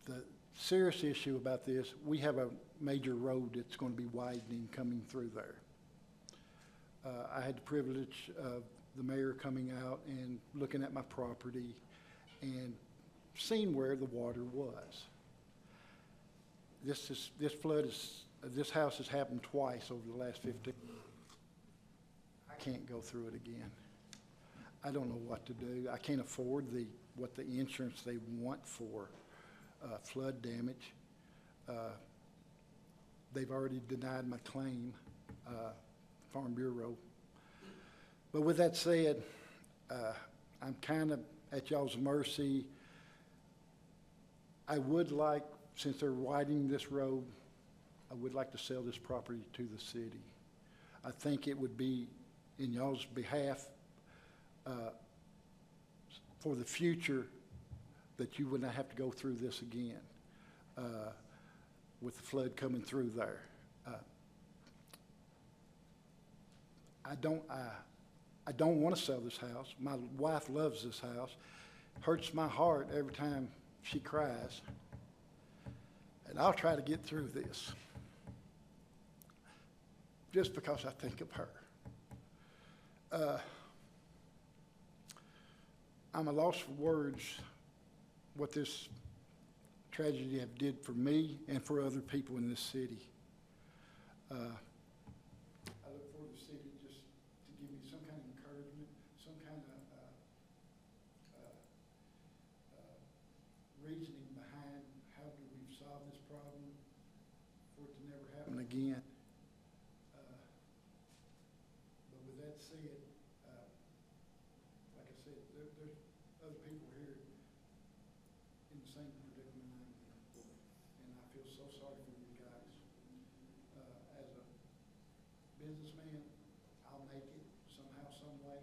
The serious issue about this, we have a major road that's going to be widening coming through there. I had the privilege of the mayor coming out and looking at my property and seeing where the water was. This house has happened twice over the last 15 years. I can't go through it again. I don't know what to do. I can't afford what the insurance they want for flood damage. They've already denied my claim, Farm Bureau. But with that said, I'm kind of at y'all's mercy. I would like, since they're widening this road, I would like to sell this property to the city. I think it would be in y'all's behalf for the future that you would not have to go through this again with the flood coming through there. I don't want to sell this house. My wife loves this house. Hurts my heart every time she cries. And I'll try to get through this just because I think of her. I'm a loss for words what this tragedy have did for me and for other people in this city. I look for the city just to give me some kind of encouragement, some kind of reasoning behind how do we solve this problem for it to never happen again. But with that said, like I said, there's other people here in the same predicament I'm in, and I feel so sorry for you guys. As a businessman, I'll make it somehow, some way.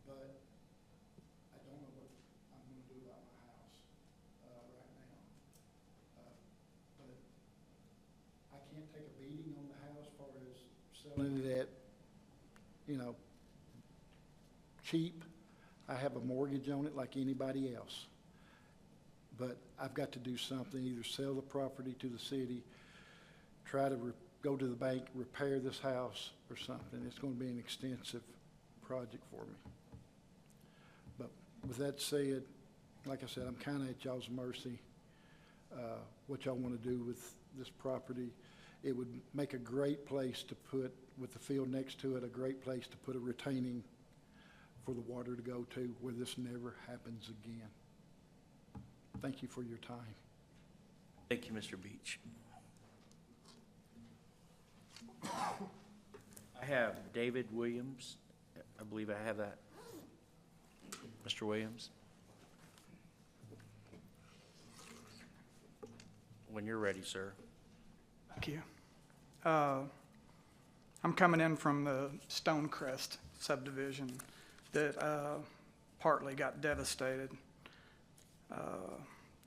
but I don't know what I'm gonna do about my house, right now. But I can't take a beating on the house as far as selling it at, you know, cheap. I have a mortgage on it like anybody else. But I've got to do something, either sell the property to the city, try to go to the bank, repair this house or something. It's gonna be an extensive project for me. But with that said, like I said, I'm kinda at y'all's mercy, what y'all wanna do with this property. It would make a great place to put, with the field next to it, a great place to put a retaining for the water to go to where this never happens again. Thank you for your time. Thank you, Mr. Beach. I have David Williams. I believe I have that. Mr. Williams? When you're ready, sir. Thank you. I'm coming in from the Stonecrest subdivision that partly got devastated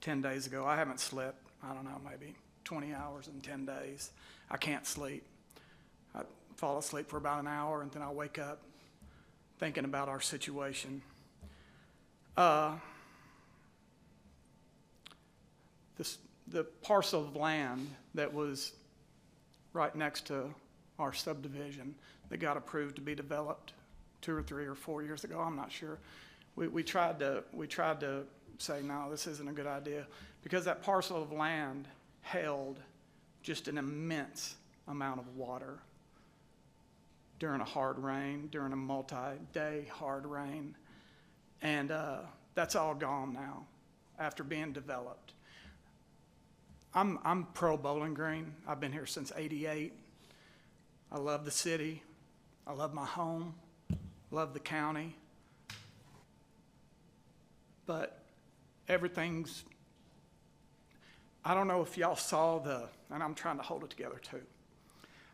10 days ago. I haven't slept, I don't know, maybe 20 hours in 10 days. I can't sleep. I fall asleep for about an hour and then I wake up thinking about our situation. The parcel of land that was right next to our subdivision that got approved to be developed 2 or 3 or 4 years ago, I'm not sure. We tried to say, no, this isn't a good idea, because that parcel of land held just an immense amount of water during a hard rain, during a multi-day hard rain. And that's all gone now after being developed. I'm pro Bowling Green. I've been here since '88. I love the city. I love my home. Love the county. But everything's, I don't know if y'all saw and I'm trying to hold it together too.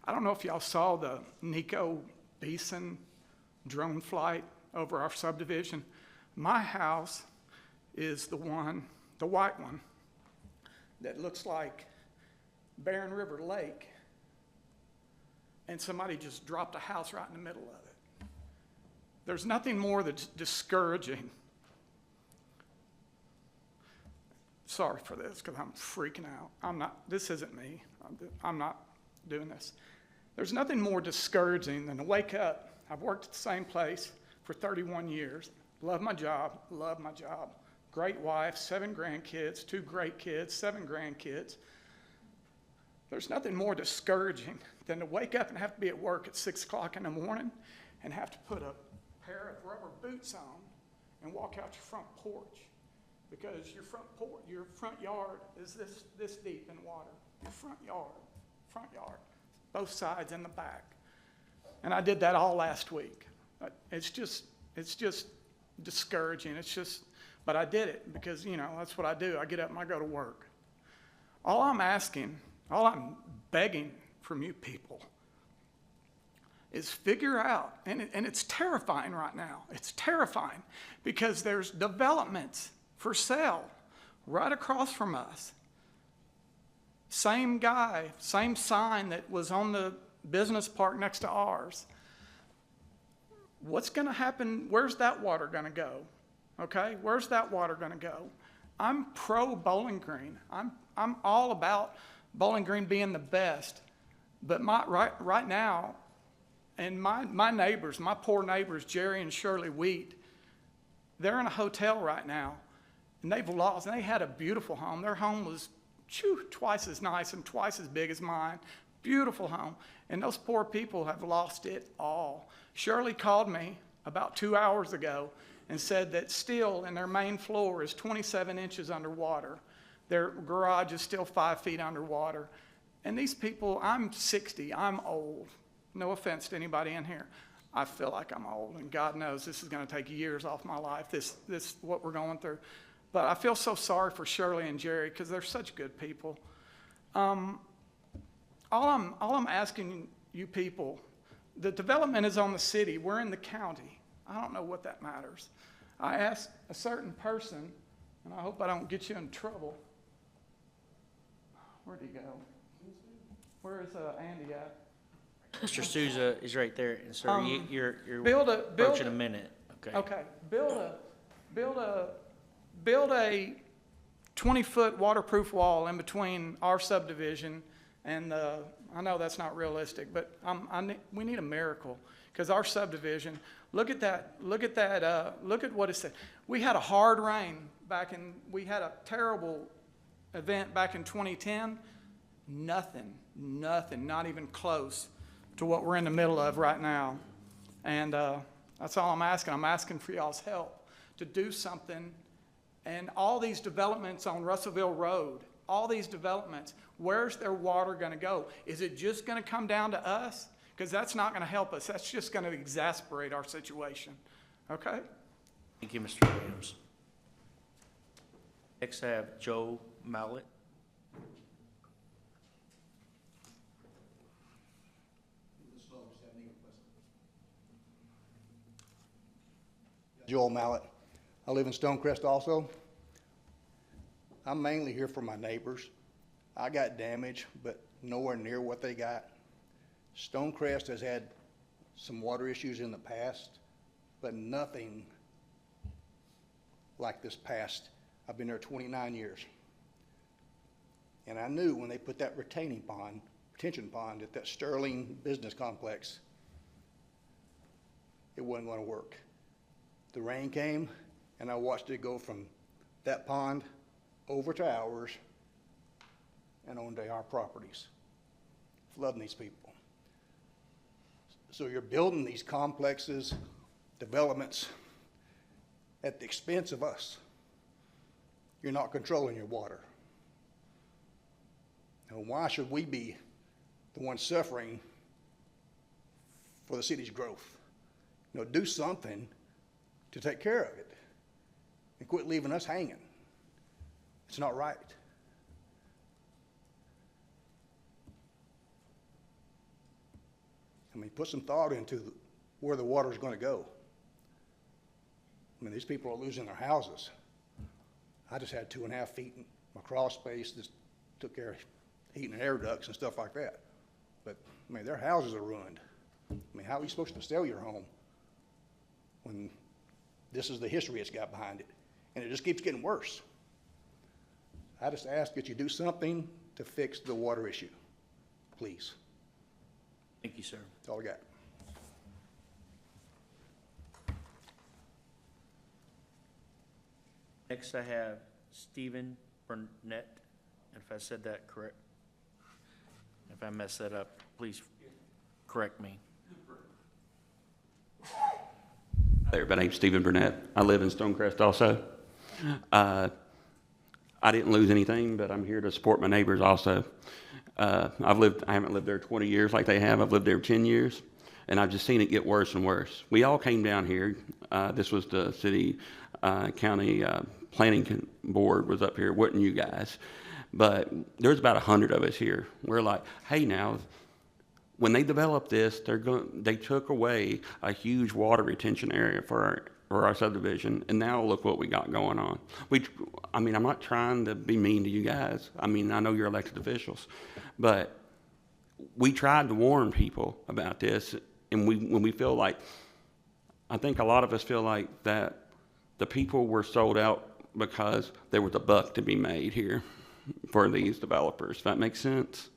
I don't know if y'all saw the Nico Beeson drone flight over our subdivision. My house is the white one, that looks like Barren River Lake, and somebody just dropped a house right in the middle of it. There's nothing more that's discouraging. Sorry for this, because I'm freaking out. This isn't me. I'm not doing this. There's nothing more discouraging than to wake up. I've worked at the same place for 31 years. Love my job. Great wife, 7 grandkids, 2 great kids, 7 grandkids. There's nothing more discouraging than to wake up and have to be at work at 6 o'clock in the morning and have to put a pair of rubber boots on and walk out your front porch, because your front yard is this deep in water. Your front yard, both sides and the back. And I did that all last week. It's just discouraging. But I did it because, that's what I do. I get up and I go to work. All I'm begging from you people is figure out, and it's terrifying right now. It's terrifying because there's developments for sale right across from us. Same guy, same sign that was on the business park next to ours. What's going to happen? Where's that water going to go? Okay, where's that water going to go? I'm pro Bowling Green. I'm all about Bowling Green being the best. But right now, and my neighbors, my poor neighbors, Jerry and Shirley Wheat, they're in a hotel right now, and they've lost. And they had a beautiful home. Their home was twice as nice and twice as big as mine. Beautiful home. And those poor people have lost it all. Shirley called me about 2 hours ago and said that still in their main floor is 27 inches underwater. Their garage is still 5 feet underwater. And these people, I'm 60, I'm old. No offense to anybody in here. I feel like I'm old, and God knows this is going to take years off my life, this what we're going through. But I feel so sorry for Shirley and Jerry because they're such good people. All I'm asking you people, the development is on the city. We're in the county. I don't know what that matters. I asked a certain person, and I hope I don't get you in trouble. Where'd he go? Where is Andy at? Mr. Souza is right there, and sir, you're build approaching a minute. Okay. Okay, build a 20-foot waterproof wall in between our subdivision and I know that's not realistic, but we need a miracle, because our subdivision, look at what it said. We had a hard rain we had a terrible event back in 2010. Nothing, not even close to what we're in the middle of right now. And that's all I'm asking. I'm asking for y'all's help to do something. And all these developments on Russellville Road, all these developments, where's their water going to go? Is it just going to come down to us? Because that's not going to help us. That's just going to exasperate our situation. Okay? Thank you, Mr. Williams. Next, I have Joe Mallett. Joel Mallett. I live in Stonecrest also. I'm mainly here for my neighbors. I got damage, but nowhere near what they got. Stonecrest has had some water issues in the past, but nothing like this past. I've been there 29 years. And I knew when they put that retention pond at that Sterling business complex, it wasn't going to work. The rain came, and I watched it go from that pond over to ours and onto our properties, flooding these people. So you're building these complexes, developments, at the expense of us. You're not controlling your water. And why should we be the ones suffering for the city's growth? You know, do something to take care of it and quit leaving us hanging. It's not right. I mean, put some thought into where the water's going to go. I mean, these people are losing their houses. I just had 2.5 feet in my crawl space, just took care of heating and air ducts and stuff like that. But, I mean, their houses are ruined. I mean, how are you supposed to sell your home when this is the history it's got behind it? And it just keeps getting worse. I just ask that you do something to fix the water issue, please. Thank you, sir. That's all I got. Next, I have Stephen Burnett, if I said that correct. If I messed that up, please correct me. There, my name's Stephen Burnett. I live in Stonecrest also. I didn't lose anything, but I'm here to support my neighbors also. I haven't lived there 20 years like they have. I've lived there 10 years, and I've just seen it get worse and worse. We all came down here. This was the city, county planning board was up here, wasn't you guys? But there's about 100 of us here. We're like, hey, now, when they developed this, they took away a huge water retention area for our subdivision, and now look what we got going on. I mean, I'm not trying to be mean to you guys. I mean, I know you're elected officials, but we tried to warn people about this, and when we feel like, I think a lot of us feel like that the people were sold out because there was a buck to be made here for these developers. If that makes sense?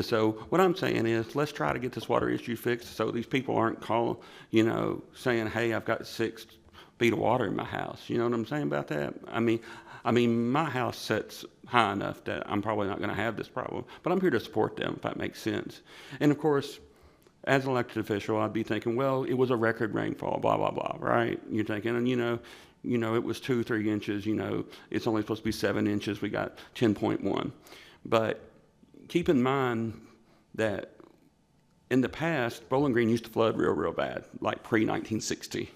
So what I'm saying is, let's try to get this water issue fixed so these people aren't saying, hey, I've got 6 feet of water in my house. You know what I'm saying about that? I mean, my house sits high enough that I'm probably not going to have this problem, but I'm here to support them, if that makes sense. And of course, as an elected official, I'd be thinking, well, it was a record rainfall, blah, blah, blah, right? You're thinking, and it was 2-3 inches, it's only supposed to be 7 inches. We got 10.1. But keep in mind that in the past, Bowling Green used to flood real, real bad, like pre-1960.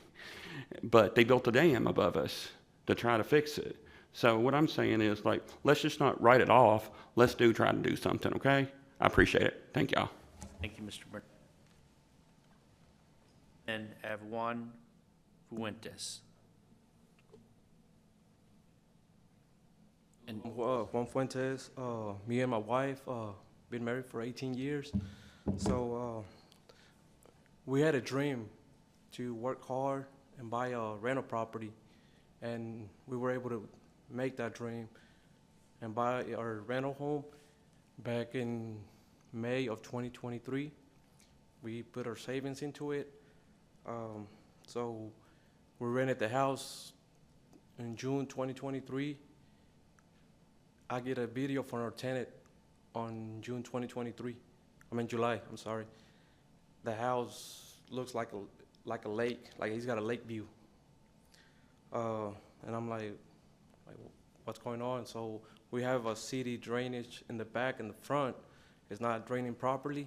But they built a dam above us to try to fix it. So what I'm saying is, like, let's just not write it off. Let's try to do something, okay? I appreciate it. Thank y'all. Thank you, Mr. Burnett. And I have Juan Fuentes. And Juan Fuentes. Me and my wife been married for 18 years. So we had a dream to work hard and buy a rental property, and we were able to make that dream and buy our rental home back in May of 2023. We put our savings into it. So we rented the house in June 2023. I get a video from our tenant on June 2023. July, I'm sorry. The house looks like a lake, like he's got a lake view. And I'm like, what's going on? So we have a city drainage in the back and the front. It's not draining properly.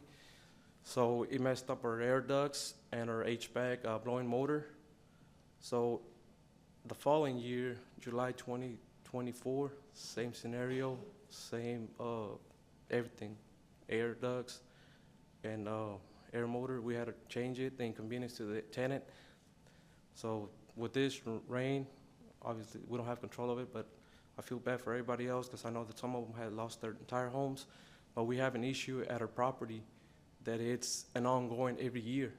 So it messed up our air ducts and our HVAC blowing motor. So the following year, July 2024, same scenario, same everything, air ducts and air motor. We had to change it, the inconvenience to the tenant. So with this rain, obviously we don't have control of it, but I feel bad for everybody else because I know that some of them had lost their entire homes. But we have an issue at our property that it's an ongoing every year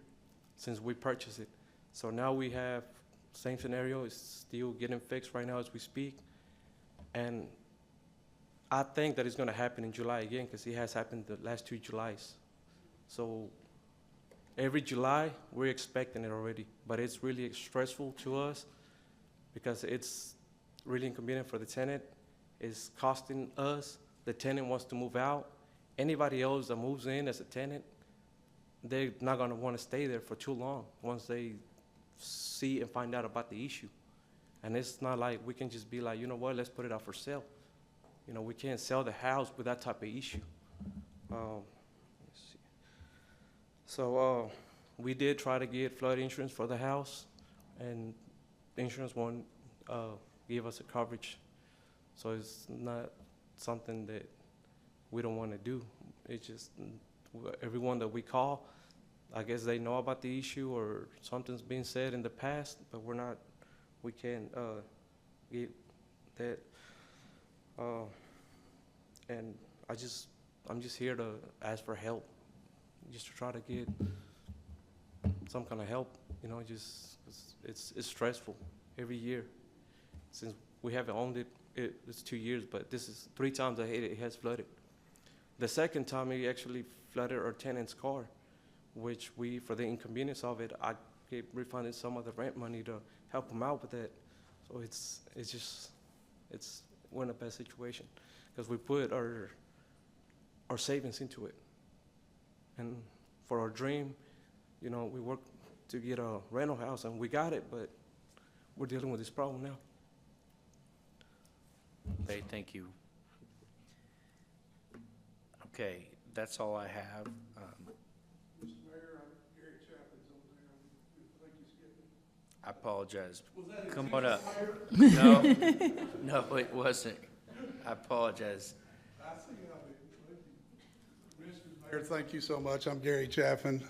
since we purchased it. So now we have same scenario, it's still getting fixed right now as we speak. And I think that it's gonna happen in July again because it has happened the last 2 Julys. So every July, we're expecting it already, but it's really stressful to us because it's really inconvenient for the tenant. It's costing us. The tenant wants to move out. Anybody else that moves in as a tenant, they're not gonna wanna stay there for too long once they see and find out about the issue. And it's not like we can just be like, you know what, let's put it out for sale. You know, we can't sell the house with that type of issue. Let's see. So we did try to get flood insurance for the house, and the insurance won't give us a coverage. So it's not something that we don't want to do. It's just everyone that we call, I guess they know about the issue or something's been said in the past, but we can't get that. And I'm just here to ask for help, just to try to get some kind of help, you know, just, it's stressful every year. Since we haven't owned it, it's 2 years, but this is 3 times it has flooded. The second time it actually flooded our tenant's car, which for the inconvenience of it, I gave refunded some of the rent money to help them out with that. So we're in a bad situation because we put our savings into it. And for our dream, you know, we worked to get a rental house and we got it, but we're dealing with this problem now. Okay, thank you. Okay, that's all I have. Mr. Mayor, Gary Chapman's on there. I think he's getting. I apologize. Was that Come on up. Mayor? No, it wasn't. I apologize. I see how it is. Mr. Mayor, thank you so much. I'm Gary Chaffin.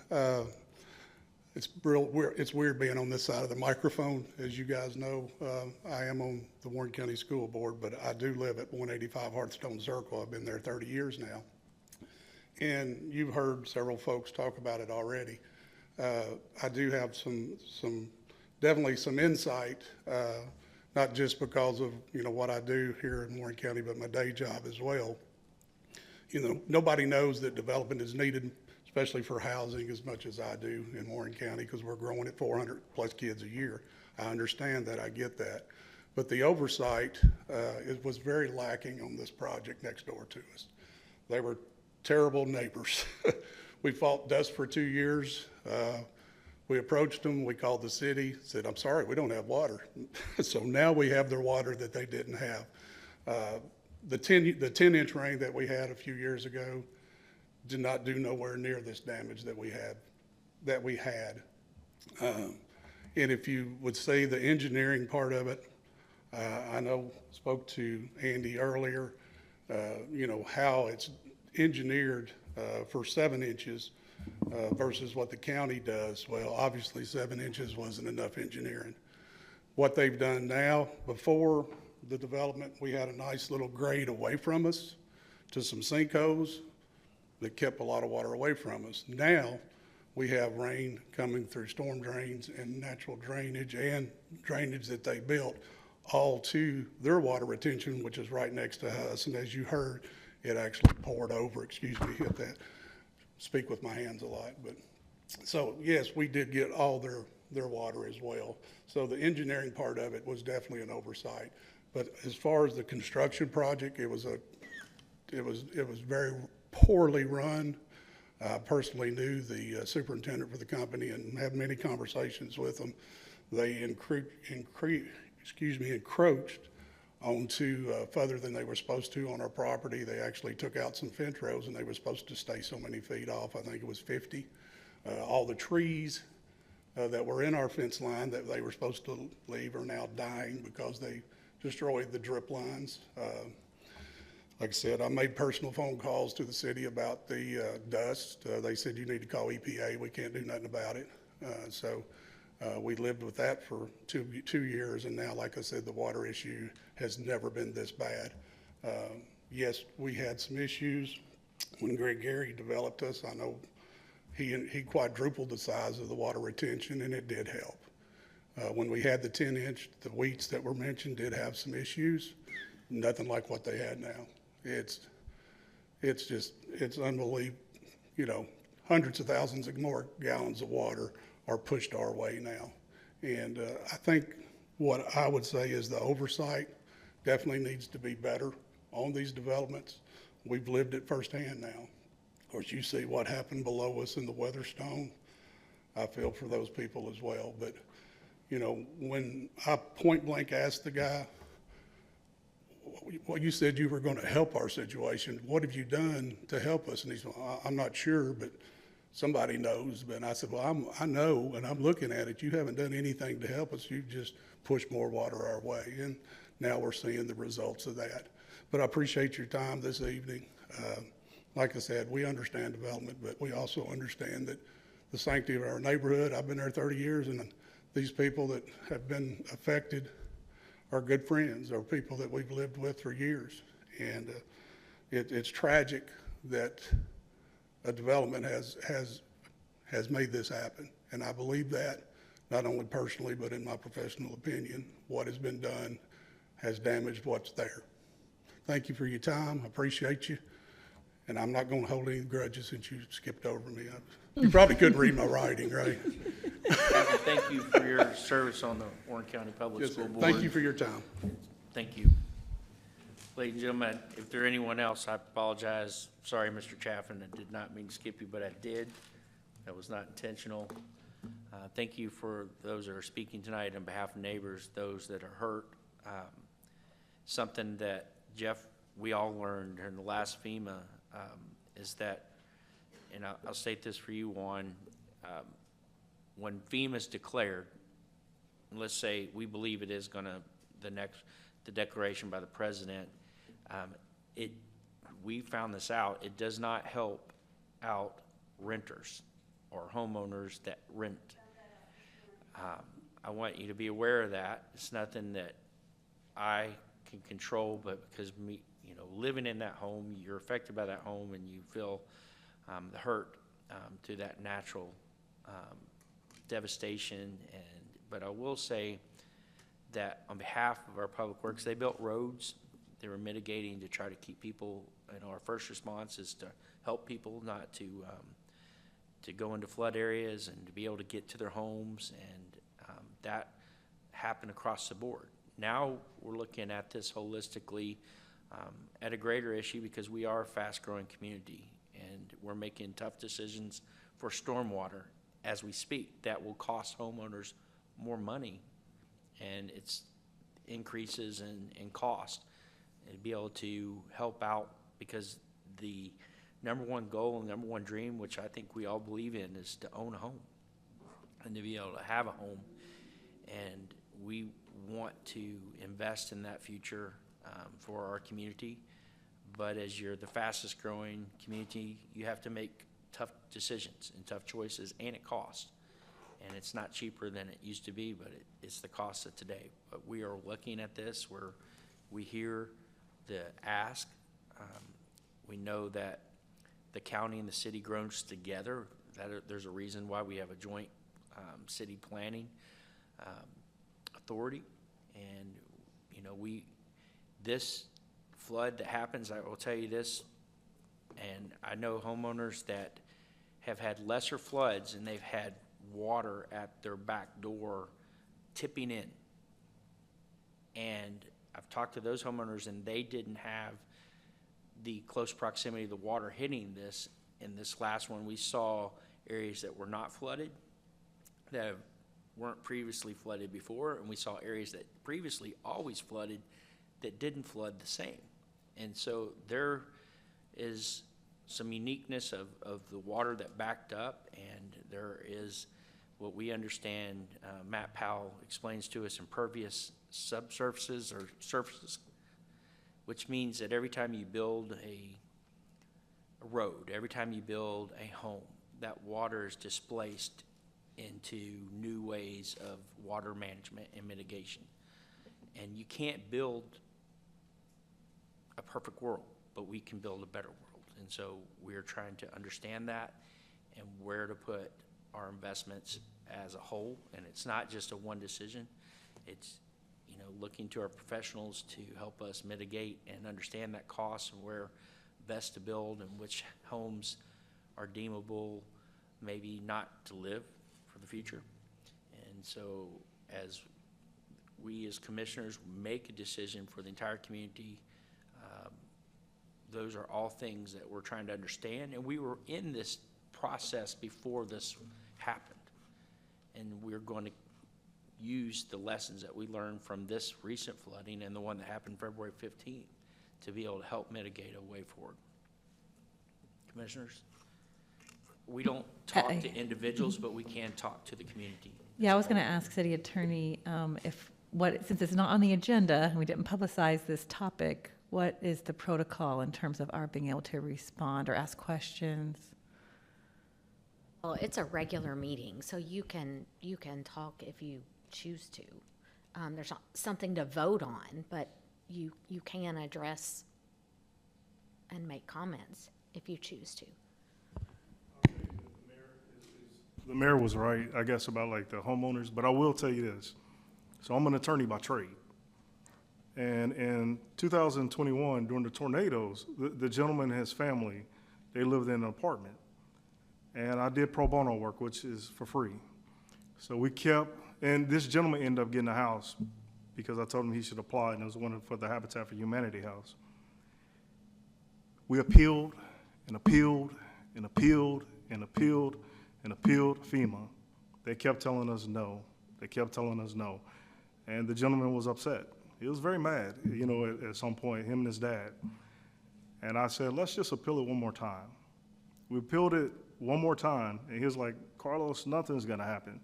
It's weird being on this side of the microphone. As you guys know, I am on the Warren County School Board, but I do live at 185 Hearthstone Circle. I've been there 30 years now. And you've heard several folks talk about it already. I do have definitely some insight, not just because of, you know, what I do here in Warren County, but my day job as well. You know, nobody knows that development is needed, especially for housing, as much as I do in Warren County, because we're growing at 400 plus kids a year. I understand that, I get that. But the oversight was very lacking on this project next door to us. They were terrible neighbors. We fought dust for 2 years. We approached them, we called the city, said, I'm sorry, we don't have water. So now we have their water that they didn't have. The 10-inch rain that we had a few years ago did not do nowhere near this damage that we had. And if you would say the engineering part of it, I spoke to Andy earlier, you know, how it's engineered for 7 inches versus what the county does. Well, obviously 7 inches wasn't enough engineering. what they've done now. Before the development, we had a nice little grade away from us to some sinkholes that kept a lot of water away from us. Now, we have rain coming through storm drains and natural drainage and drainage that they built all to their water retention, which is right next to us. And as you heard, it actually poured over. Excuse me, hit that. Speak with my hands a lot. But so, yes, we did get all their water as well. So the engineering part of it was definitely an oversight. But as far as the construction project, it was very poorly run. I personally knew the superintendent for the company and had many conversations with them. They encroached onto further than they were supposed to on our property. They actually took out some fence rows and they were supposed to stay so many feet off. I think it was 50. All the trees that were in our fence line that they were supposed to leave are now dying because they destroyed the drip lines. Like I said, I made personal phone calls to the city about the dust. They said, you need to call EPA. We can't do nothing about it. So we lived with that for two years. And now, like I said, the water issue has never been this bad. Yes, we had some issues when Greg Gary developed us. I know he quadrupled the size of the water retention, and it did help. When we had the 10-inch, the Wheats that were mentioned did have some issues. Nothing like what they had now. It's unbelievable. You know, hundreds of thousands of more gallons of water are pushed our way now. And I think what I would say is the oversight definitely needs to be better on these developments. We've lived it firsthand now. Of course, you see what happened below us in the Weatherstone. I feel for those people as well. But, you know, when I point blank asked the guy, well, you said you were going to help our situation. What have you done to help us? And he said, well, I'm not sure, but somebody knows. But I said, well, I know, and I'm looking at it. You haven't done anything to help us. You've just pushed more water our way. And now we're seeing the results of that. But I appreciate your time this evening. Like I said, we understand development, but we also understand that the sanctity of our neighborhood. I've been there 30 years, and these people that have been affected are good friends, are people that we've lived with for years. And it's tragic that a development has made this happen. And I believe that, not only personally, but in my professional opinion, what has been done has damaged what's there. Thank you for your time. I appreciate you. And I'm not going to hold any grudges since you skipped over me. You probably couldn't read my writing, right? Thank you for your service on the Warren County Public Yes, School sir. Board. Thank you for your time. Thank you. Ladies and gentlemen, if there anyone else, I apologize. Sorry, Mr. Chaffin, I did not mean to skip you, but I did. That was not intentional. Thank you for those that are speaking tonight on behalf of neighbors, those that are hurt. Something that, Jeff, we all learned during the last FEMA is that, and I'll state this for you, Juan, when FEMA's declared, let's say we believe it is gonna, the declaration by the president, we found this out, it does not help out renters or homeowners that rent. I want you to be aware of that. It's nothing that I can control, but because me, you know, living in that home, you're affected by that home, and you feel the hurt to that natural devastation. But I will say that on behalf of our public works, they built roads. They were mitigating to try to keep people. And our first response is to help people not to go into flood areas and to be able to get to their homes, and that happened across the board. Now we're looking at this holistically at a greater issue because we are a fast-growing community, and we're making tough decisions for stormwater as we speak. That will cost homeowners more money, and it's increases in cost. And be able to help out, because the number one goal and number one dream, which I think we all believe in, is to own a home and to be able to have a home. And we want to invest in that future for our community. But as you're the fastest growing community, you have to make tough decisions and tough choices, and it costs. and it's not cheaper than it used to be, but it's the cost of today. But we are looking at this where we hear the ask. We know that the county and the city grows together. There's a reason why we have a joint city planning authority. And, you know, this flood that happens, I will tell you this, and I know homeowners that have had lesser floods and they've had water at their back door tipping in. And I've talked to those homeowners and they didn't have the close proximity of the water hitting this. In this last one, we saw areas that were not flooded, that weren't previously flooded before, and we saw areas that previously always flooded that didn't flood the same. And so there is some uniqueness of the water that backed up, and there is what we understand, Matt Powell explains to us, impervious subsurfaces or surfaces, which means that every time you build a road, every time you build a home, that water is displaced into new ways of water management and mitigation. And you can't build a perfect world, but we can build a better world. And so we're trying to understand that and where to put our investments as a whole. And it's not just a one decision. It's, you know, looking to our professionals to help us mitigate and understand that cost and where best to build and which homes are deemable, maybe not to live for the future. And so as we as commissioners make a decision for the entire community, those are all things that we're trying to understand. And we were in this process before this happened. And we're going to use the lessons that we learned from this recent flooding and the one that happened February 15th to be able to help mitigate a way forward. Commissioners, we don't talk to individuals, but we can talk to the community. Yeah, I was going to ask City Attorney since it's not on the agenda and we didn't publicize this topic, what is the protocol in terms of our being able to respond or ask questions? Well, it's a regular meeting, so you can talk if you choose to. There's not something to vote on, but you can address and make comments if you choose to. The mayor was right, I guess, about like the homeowners, but I will tell you this. So I'm an attorney by trade. And in 2021, during the tornadoes, the gentleman and his family, they lived in an apartment. And I did pro bono work, which is for free. So we kept, and this gentleman ended up getting a house because I told him he should apply, and it was one for the Habitat for Humanity house. We appealed and appealed and appealed and appealed and appealed FEMA. They kept telling us no. They kept telling us no. And the gentleman was upset. He was very mad, you know, at some point, him and his dad. And I said, let's just appeal it one more time. We appealed it one more time, and he was like, Carlos, nothing's gonna happen.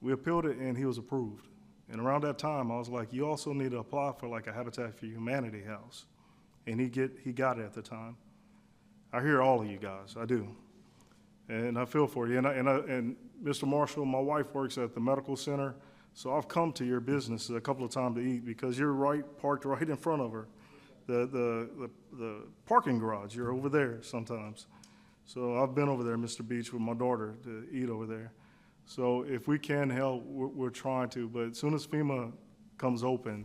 We appealed it, and he was approved. And around that time, I was like, you also need to apply for like a Habitat for Humanity house. And he got it at the time. I hear all of you guys, I do. And I feel for you. And Mr. Marshall, my wife works at the medical center, so I've come to your business a couple of times to eat because you're parked right in front of her. The parking garage, you're over there sometimes. So I've been over there, Mr. Beach, with my daughter to eat over there. So if we can help, we're trying to, but as soon as FEMA comes open,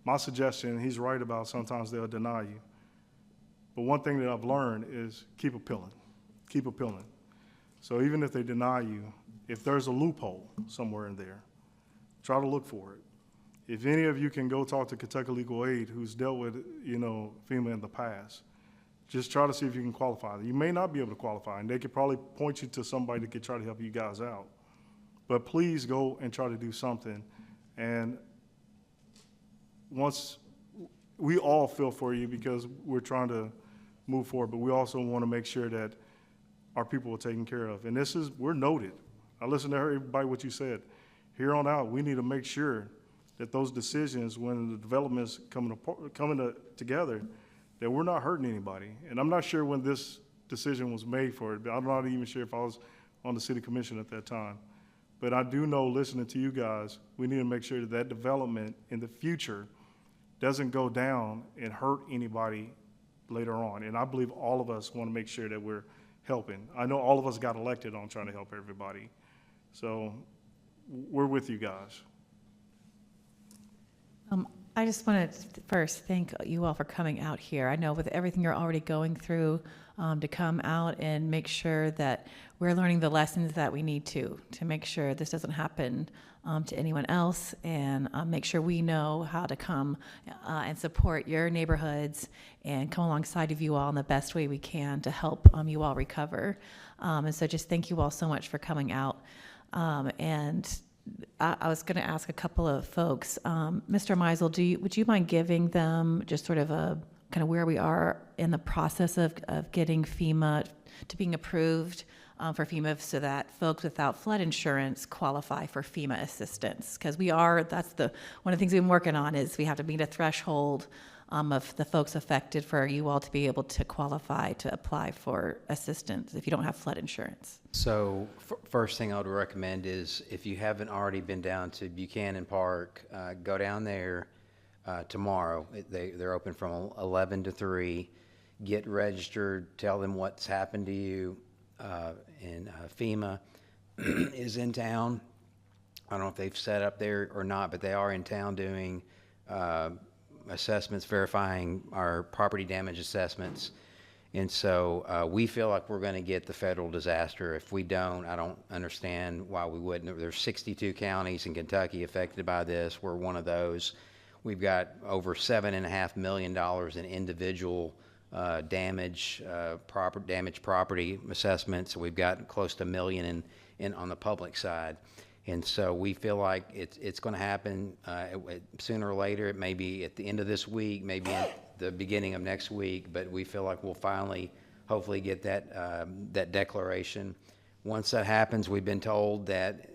my suggestion, he's right about sometimes they'll deny you. But one thing that I've learned is keep appealing, keep appealing. So even if they deny you, if there's a loophole somewhere in there, try to look for it. If any of you can go talk to Kentucky Legal Aid, who's dealt with, you know, FEMA in the past, just try to see if you can qualify. You may not be able to qualify, and they could probably point you to somebody that could try to help you guys out. But please go and try to do something. And once, we all feel for you because we're trying to move forward, but we also want to make sure that our people are taken care of. And we're noted. I listened to everybody, what you said. Here on out, we need to make sure that those decisions, when the development's coming together, that we're not hurting anybody. And I'm not sure when this decision was made for it, but I'm not even sure if I was on the city commission at that time. But I do know, listening to you guys, we need to make sure that that development in the future doesn't go down and hurt anybody later on. And I believe all of us want to make sure that we're helping. I know all of us got elected on trying to help everybody. So we're with you guys. I just want to first thank you all for coming out here. I know with everything you're already going through, to come out and make sure that we're learning the lessons that we need to make sure this doesn't happen to anyone else, and make sure we know how to come and support your neighborhoods and come alongside of you all in the best way we can to help you all recover. And so just thank you all so much for coming out. And I was going to ask a couple of folks. Mr. Meisel, would you mind giving them just sort of a kind of where we are in the process of getting FEMA to being approved for FEMA so that folks without flood insurance qualify for FEMA assistance? Because that's one of the things we've been working on is we have to meet a threshold of the folks affected for you all to be able to qualify to apply for assistance if you don't have flood insurance. So first thing I would recommend is if you haven't already been down to Buchanan Park, go down there tomorrow. They're open from 11 to 3. Get registered, tell them what's happened to you. And FEMA is in town. I don't know if they've set up there or not, but they are in town doing assessments, verifying our property damage assessments. And so we feel like we're going to get the federal disaster. If we don't, I don't understand why we wouldn't. There's 62 counties in Kentucky affected by this. We're one of those. We've got over $7.5 million in individual damage property assessments. We've got close to $1 million in on the public side. And so we feel like it's going to happen sooner or later. It may be at the end of this week, maybe at the beginning of next week, but we feel like we'll finally, hopefully, get that declaration. Once that happens, we've been told that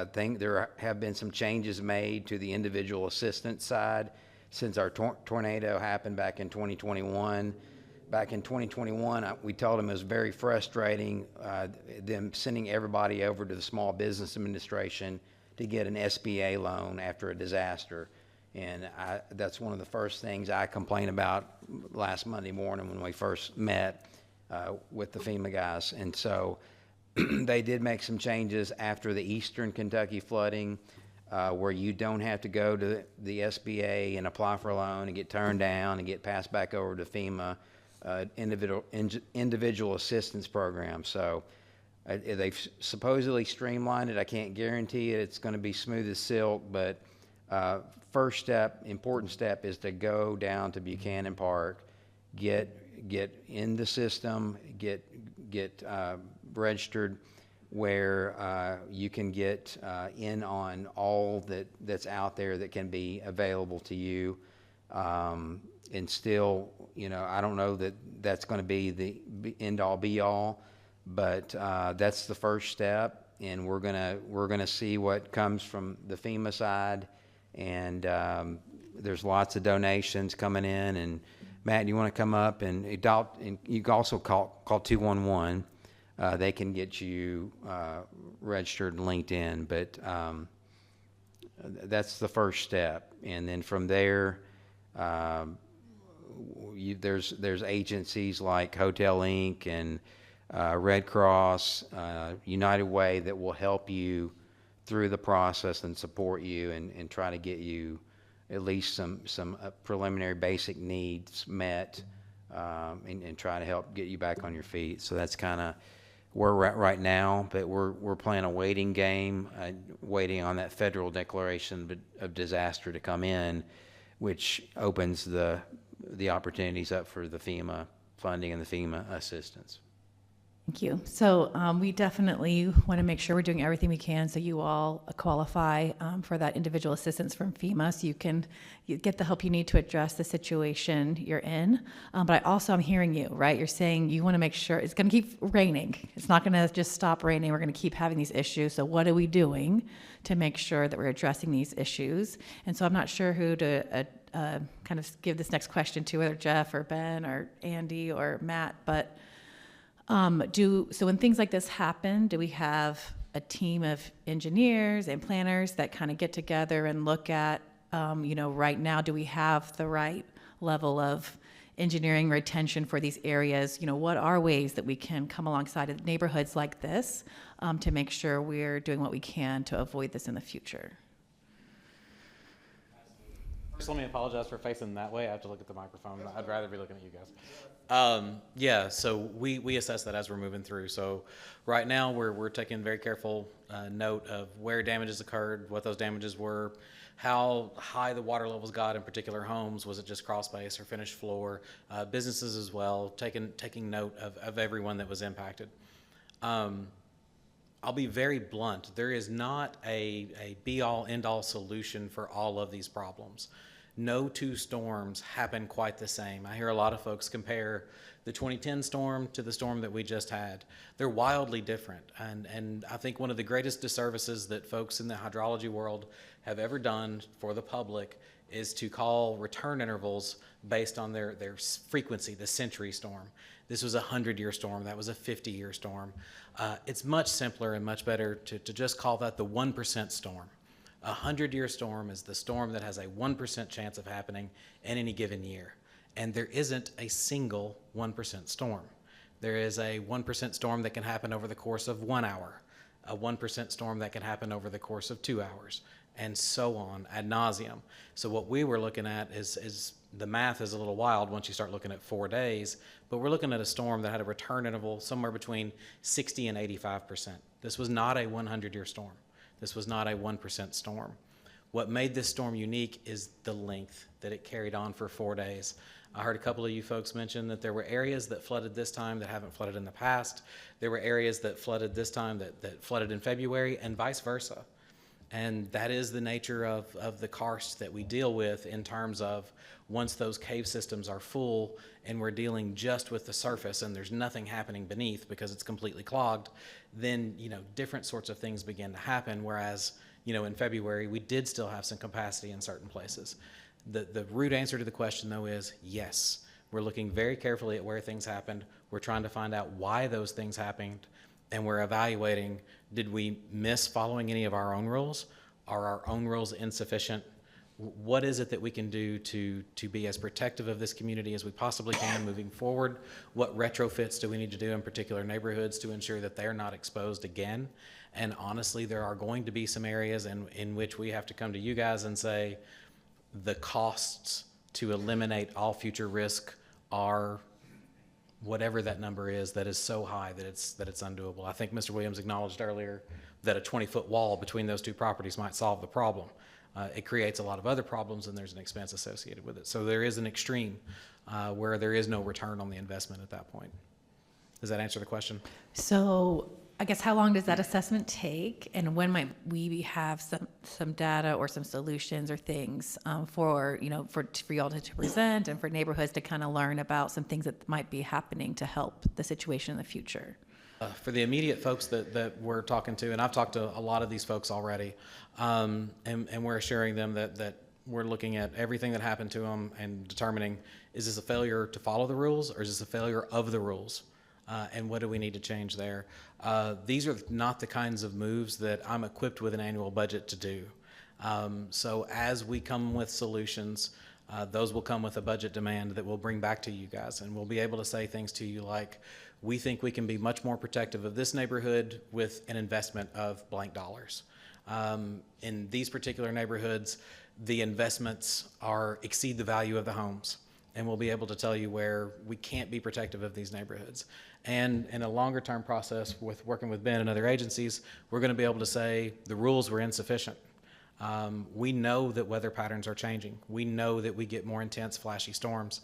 there have been some changes made to the individual assistance side since our tornado happened back in 2021. Back in 2021, we told them it was very frustrating, them sending everybody over to the Small Business Administration to get an SBA loan after a disaster. And that's one of the first things I complained about last Monday morning when we first met with the FEMA guys. And so they did make some changes after the Eastern Kentucky flooding, where you don't have to go to the SBA and apply for a loan and get turned down and get passed back over to FEMA. Individual assistance program. So they've supposedly streamlined it. I can't guarantee it's going to be smooth as silk, but first step, important step, is to go down to Buchanan Park, get in the system, get registered, where you can get in on all that's out there that can be available to you. And still, I don't know that that's going to be the end-all be-all, but that's the first step, and we're gonna see what comes from the FEMA side, and there's lots of donations coming in. And Matt, you want to come up and you can also call 211. They can get you registered and linked in, but that's the first step, and then from there. There's agencies like Hotel Inc. and Red Cross, United Way that will help you through the process and support you and try to get you at least some preliminary basic needs met, and try to help get you back on your feet. So that's kind of where we're at right now, but we're playing a waiting game, waiting on that federal declaration of disaster to come in, which opens the opportunities up for the FEMA funding and the FEMA assistance. Thank you. So we definitely want to make sure we're doing everything we can so you all qualify for that individual assistance from FEMA, so you get the help you need to address the situation you're in. But I'm hearing you, right? You're saying you want to make sure it's going to keep raining. It's not going to just stop raining. We're going to keep having these issues. So what are we doing to make sure that we're addressing these issues? And so I'm not sure who to kind of give this next question to, whether Jeff or Ben or Andy or Matt, but So when things like this happen, do we have a team of engineers and planners that kind of get together and look at, right now, do we have the right level of engineering retention for these areas? What are ways that we can come alongside of neighborhoods like this to make sure we're doing what we can to avoid this in the future? First, let me apologize for facing that way. I have to look at the microphone. I'd rather be looking at you guys. Yeah, so we assess that as we're moving through. So right now we're taking very careful note of where damages occurred, what those damages were, how high the water levels got in particular homes. Was it just crawl space or finished floor? Businesses as well, taking note of everyone that was impacted. I'll be very blunt. There is not a be-all, end-all solution for all of these problems. No two storms happen quite the same. I hear a lot of folks compare the 2010 storm to the storm that we just had. They're wildly different. And I think one of the greatest disservices that folks in the hydrology world have ever done for the public is to call return intervals based on their frequency, the century storm. This was a 100-year storm. That was a 50-year storm. It's much simpler and much better to just call that the 1% storm. A 100-year storm is the storm that has a 1% chance of happening in any given year. And there isn't a single 1% storm. There is a 1% storm that can happen over the course of 1 hour, a 1% storm that can happen over the course of 2 hours, and so on ad nauseum. So what we were looking at is the math is a little wild once you start looking at 4 days, but we're looking at a storm that had a return interval somewhere between 60 and 85%. This was not a 100-year storm. This was not a 1% storm. What made this storm unique is the length that it carried on for 4 days. I heard a couple of you folks mention that there were areas that flooded this time that haven't flooded in the past. There were areas that flooded this time that flooded in February, and vice versa. And that is the nature of the karst that we deal with in terms of once those cave systems are full and we're dealing just with the surface and there's nothing happening beneath because it's completely clogged, then, different sorts of things begin to happen. Whereas, in February, we did still have some capacity in certain places. The root answer to the question, though, is yes. We're looking very carefully at where things happened. We're trying to find out why those things happened, and we're evaluating, did we miss following any of our own rules? Are our own rules insufficient? What is it that we can do to be as protective of this community as we possibly can moving forward? What retrofits do we need to do in particular neighborhoods to ensure that they're not exposed again? And honestly, there are going to be some areas in which we have to come to you guys and say, the costs to eliminate all future risk are whatever that number is that is so high that it's undoable. I think Mr. Williams acknowledged earlier that a 20-foot wall between those two properties might solve the problem. It creates a lot of other problems, and there's an expense associated with it. So there is an extreme where there is no return on the investment at that point. Does that answer the question? So I guess how long does that assessment take, and when might we have some data or some solutions or things for y'all to present and for neighborhoods to kind of learn about some things that might be happening to help the situation in the future? For the immediate folks that we're talking to, and I've talked to a lot of these folks already, and we're assuring them that we're looking at everything that happened to them and determining, is this a failure to follow the rules or is this a failure of the rules? And what do we need to change there? These are not the kinds of moves that I'm equipped with an annual budget to do. So as we come with solutions, those will come with a budget demand that we'll bring back to you guys, and we'll be able to say things to you like, we think we can be much more protective of this neighborhood with an investment of blank dollars. In these particular neighborhoods, the investments exceed the value of the homes, and we'll be able to tell you where we can't be protective of these neighborhoods. And in a longer term process with working with Ben and other agencies, we're going to be able to say the rules were insufficient. We know that weather patterns are changing. We know that we get more intense, flashy storms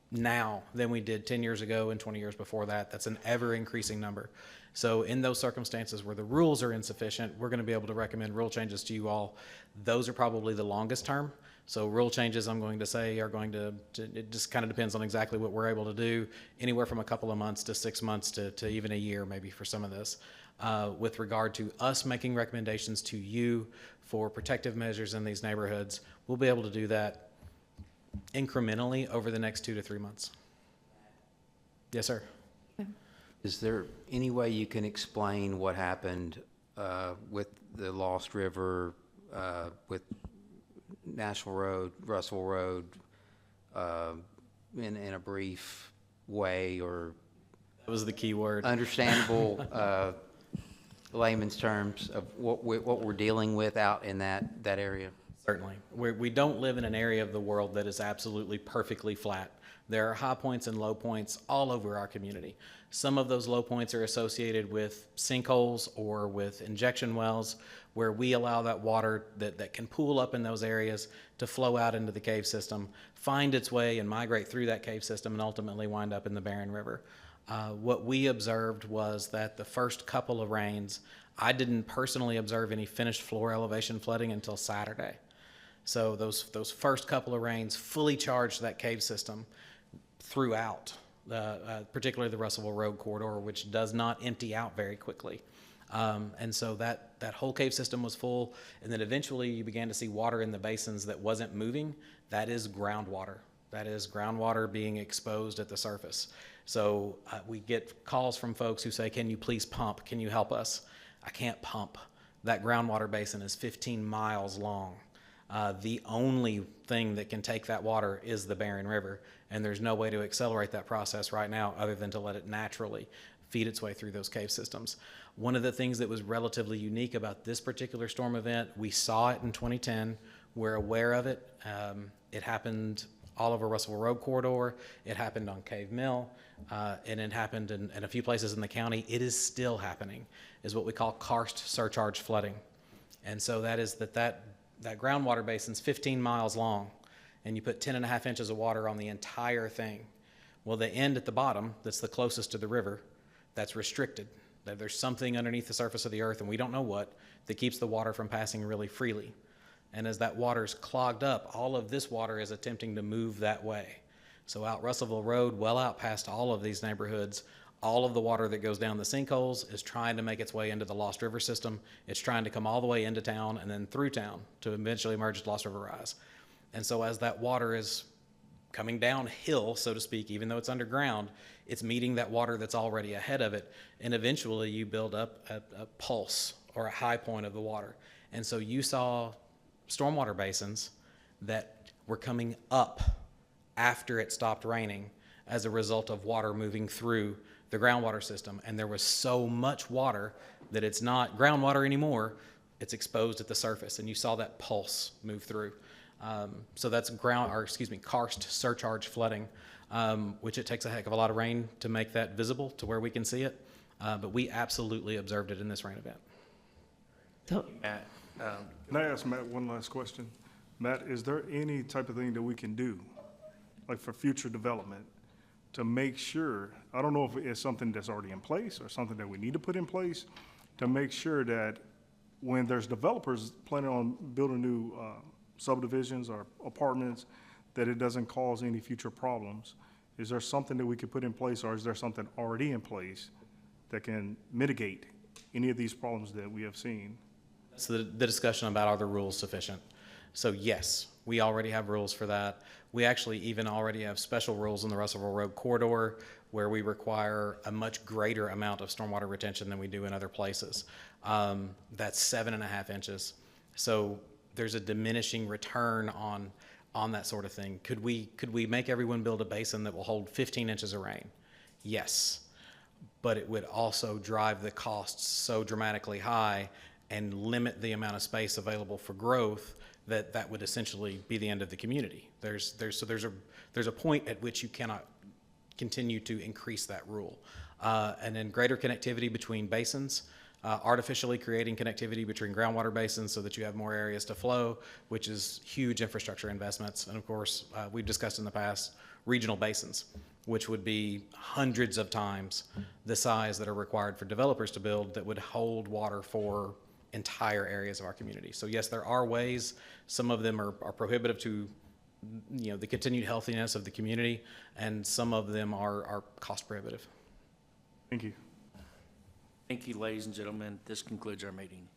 now than we did 10 years ago and 20 years before that. That's an ever increasing number. So in those circumstances where the rules are insufficient, we're going to be able to recommend rule changes to you all. Those are probably the longest term. So rule changes, I'm going to say, are going to it just kind of depends on exactly what we're able to do, anywhere from a couple of months to 6 months to even a year maybe for some of this. With regard to us making recommendations to you for protective measures in these neighborhoods, we'll be able to do that incrementally over the next 2 to 3 months. Yes, sir. Is there any way you can explain what happened with the Lost River, with Nashville Road, Russell Road, in a brief way, or That was the key word. understandable layman's terms of what we're dealing with out in that area? Certainly. We don't live in an area of the world that is absolutely perfectly flat. There are high points and low points all over our community. Some of those low points are associated with sinkholes or with injection wells, where we allow that water that can pool up in those areas to flow out into the cave system, find its way and migrate through that cave system, and ultimately wind up in the Barren River. What we observed was that the first couple of rains, I didn't personally observe any finished floor elevation flooding until Saturday. So those first couple of rains fully charged that cave system throughout, particularly the Russellville Road corridor, which does not empty out very quickly. And so that whole cave system was full, and then eventually you began to see water in the basins that wasn't moving. That is groundwater. That is groundwater being exposed at the surface. So we get calls from folks who say, can you please pump? Can you help us? I can't pump. That groundwater basin is 15 miles long. The only thing that can take that water is the Barren River, and there's no way to accelerate that process right now other than to let it naturally feed its way through those cave systems. One of the things that was relatively unique about this particular storm event, we saw it in 2010, we're aware of it. It happened all over Russellville Road corridor, it happened on Cave Mill, and it happened in a few places in the county. It is still happening, is what we call karst surcharge flooding. And so that is that groundwater basin's 15 miles long, and you put 10.5 inches of water on the entire thing. Well, the end at the bottom, that's the closest to the river, that's restricted. There's something underneath the surface of the earth, and we don't know what, that keeps the water from passing really freely. And as that water's clogged up, all of this water is attempting to move that way. So out Russellville Road, well out past all of these neighborhoods, all of the water that goes down the sinkholes is trying to make its way into the Lost River system. It's trying to come all the way into town and then through town to eventually merge with Lost River Rise. And so as that water is coming downhill, so to speak, even though it's underground, it's meeting that water that's already ahead of it. And eventually you build up a pulse or a high point of the water. And so you saw stormwater basins that were coming up after it stopped raining as a result of water moving through the groundwater system. And there was so much water that it's not groundwater anymore, it's exposed at the surface, and you saw that pulse move through. So that's karst surcharge flooding, which it takes a heck of a lot of rain to make that visible to where we can see it. But we absolutely observed it in this rain event. Matt, Can I ask Matt one last question? Matt, is there any type of thing that we can do, like for future development, to make sure, I don't know if it's something that's already in place or something that we need to put in place, to make sure that when there's developers planning on building new subdivisions or apartments, that it doesn't cause any future problems? Is there something that we could put in place, or is there something already in place that can mitigate any of these problems that we have seen? So the discussion about are the rules sufficient? So yes, we already have rules for that. We actually even already have special rules in the Russellville Road corridor where we require a much greater amount of stormwater retention than we do in other places. That's 7.5 inches. So there's a diminishing return on that sort of thing. Could we make everyone build a basin that will hold 15 inches of rain? Yes, but it would also drive the costs so dramatically high and limit the amount of space available for growth that would essentially be the end of the community. There's a point at which you cannot continue to increase that rule. And then greater connectivity between basins, artificially creating connectivity between groundwater basins so that you have more areas to flow, which is huge infrastructure investments. And of course, we've discussed in the past regional basins, which would be hundreds of times the size that are required for developers to build that would hold water for entire areas of our community. So yes, there are ways. Some of them are prohibitive to the continued healthiness of the community, and some of them are cost prohibitive. Thank you. Thank you, ladies and gentlemen. This concludes our meeting.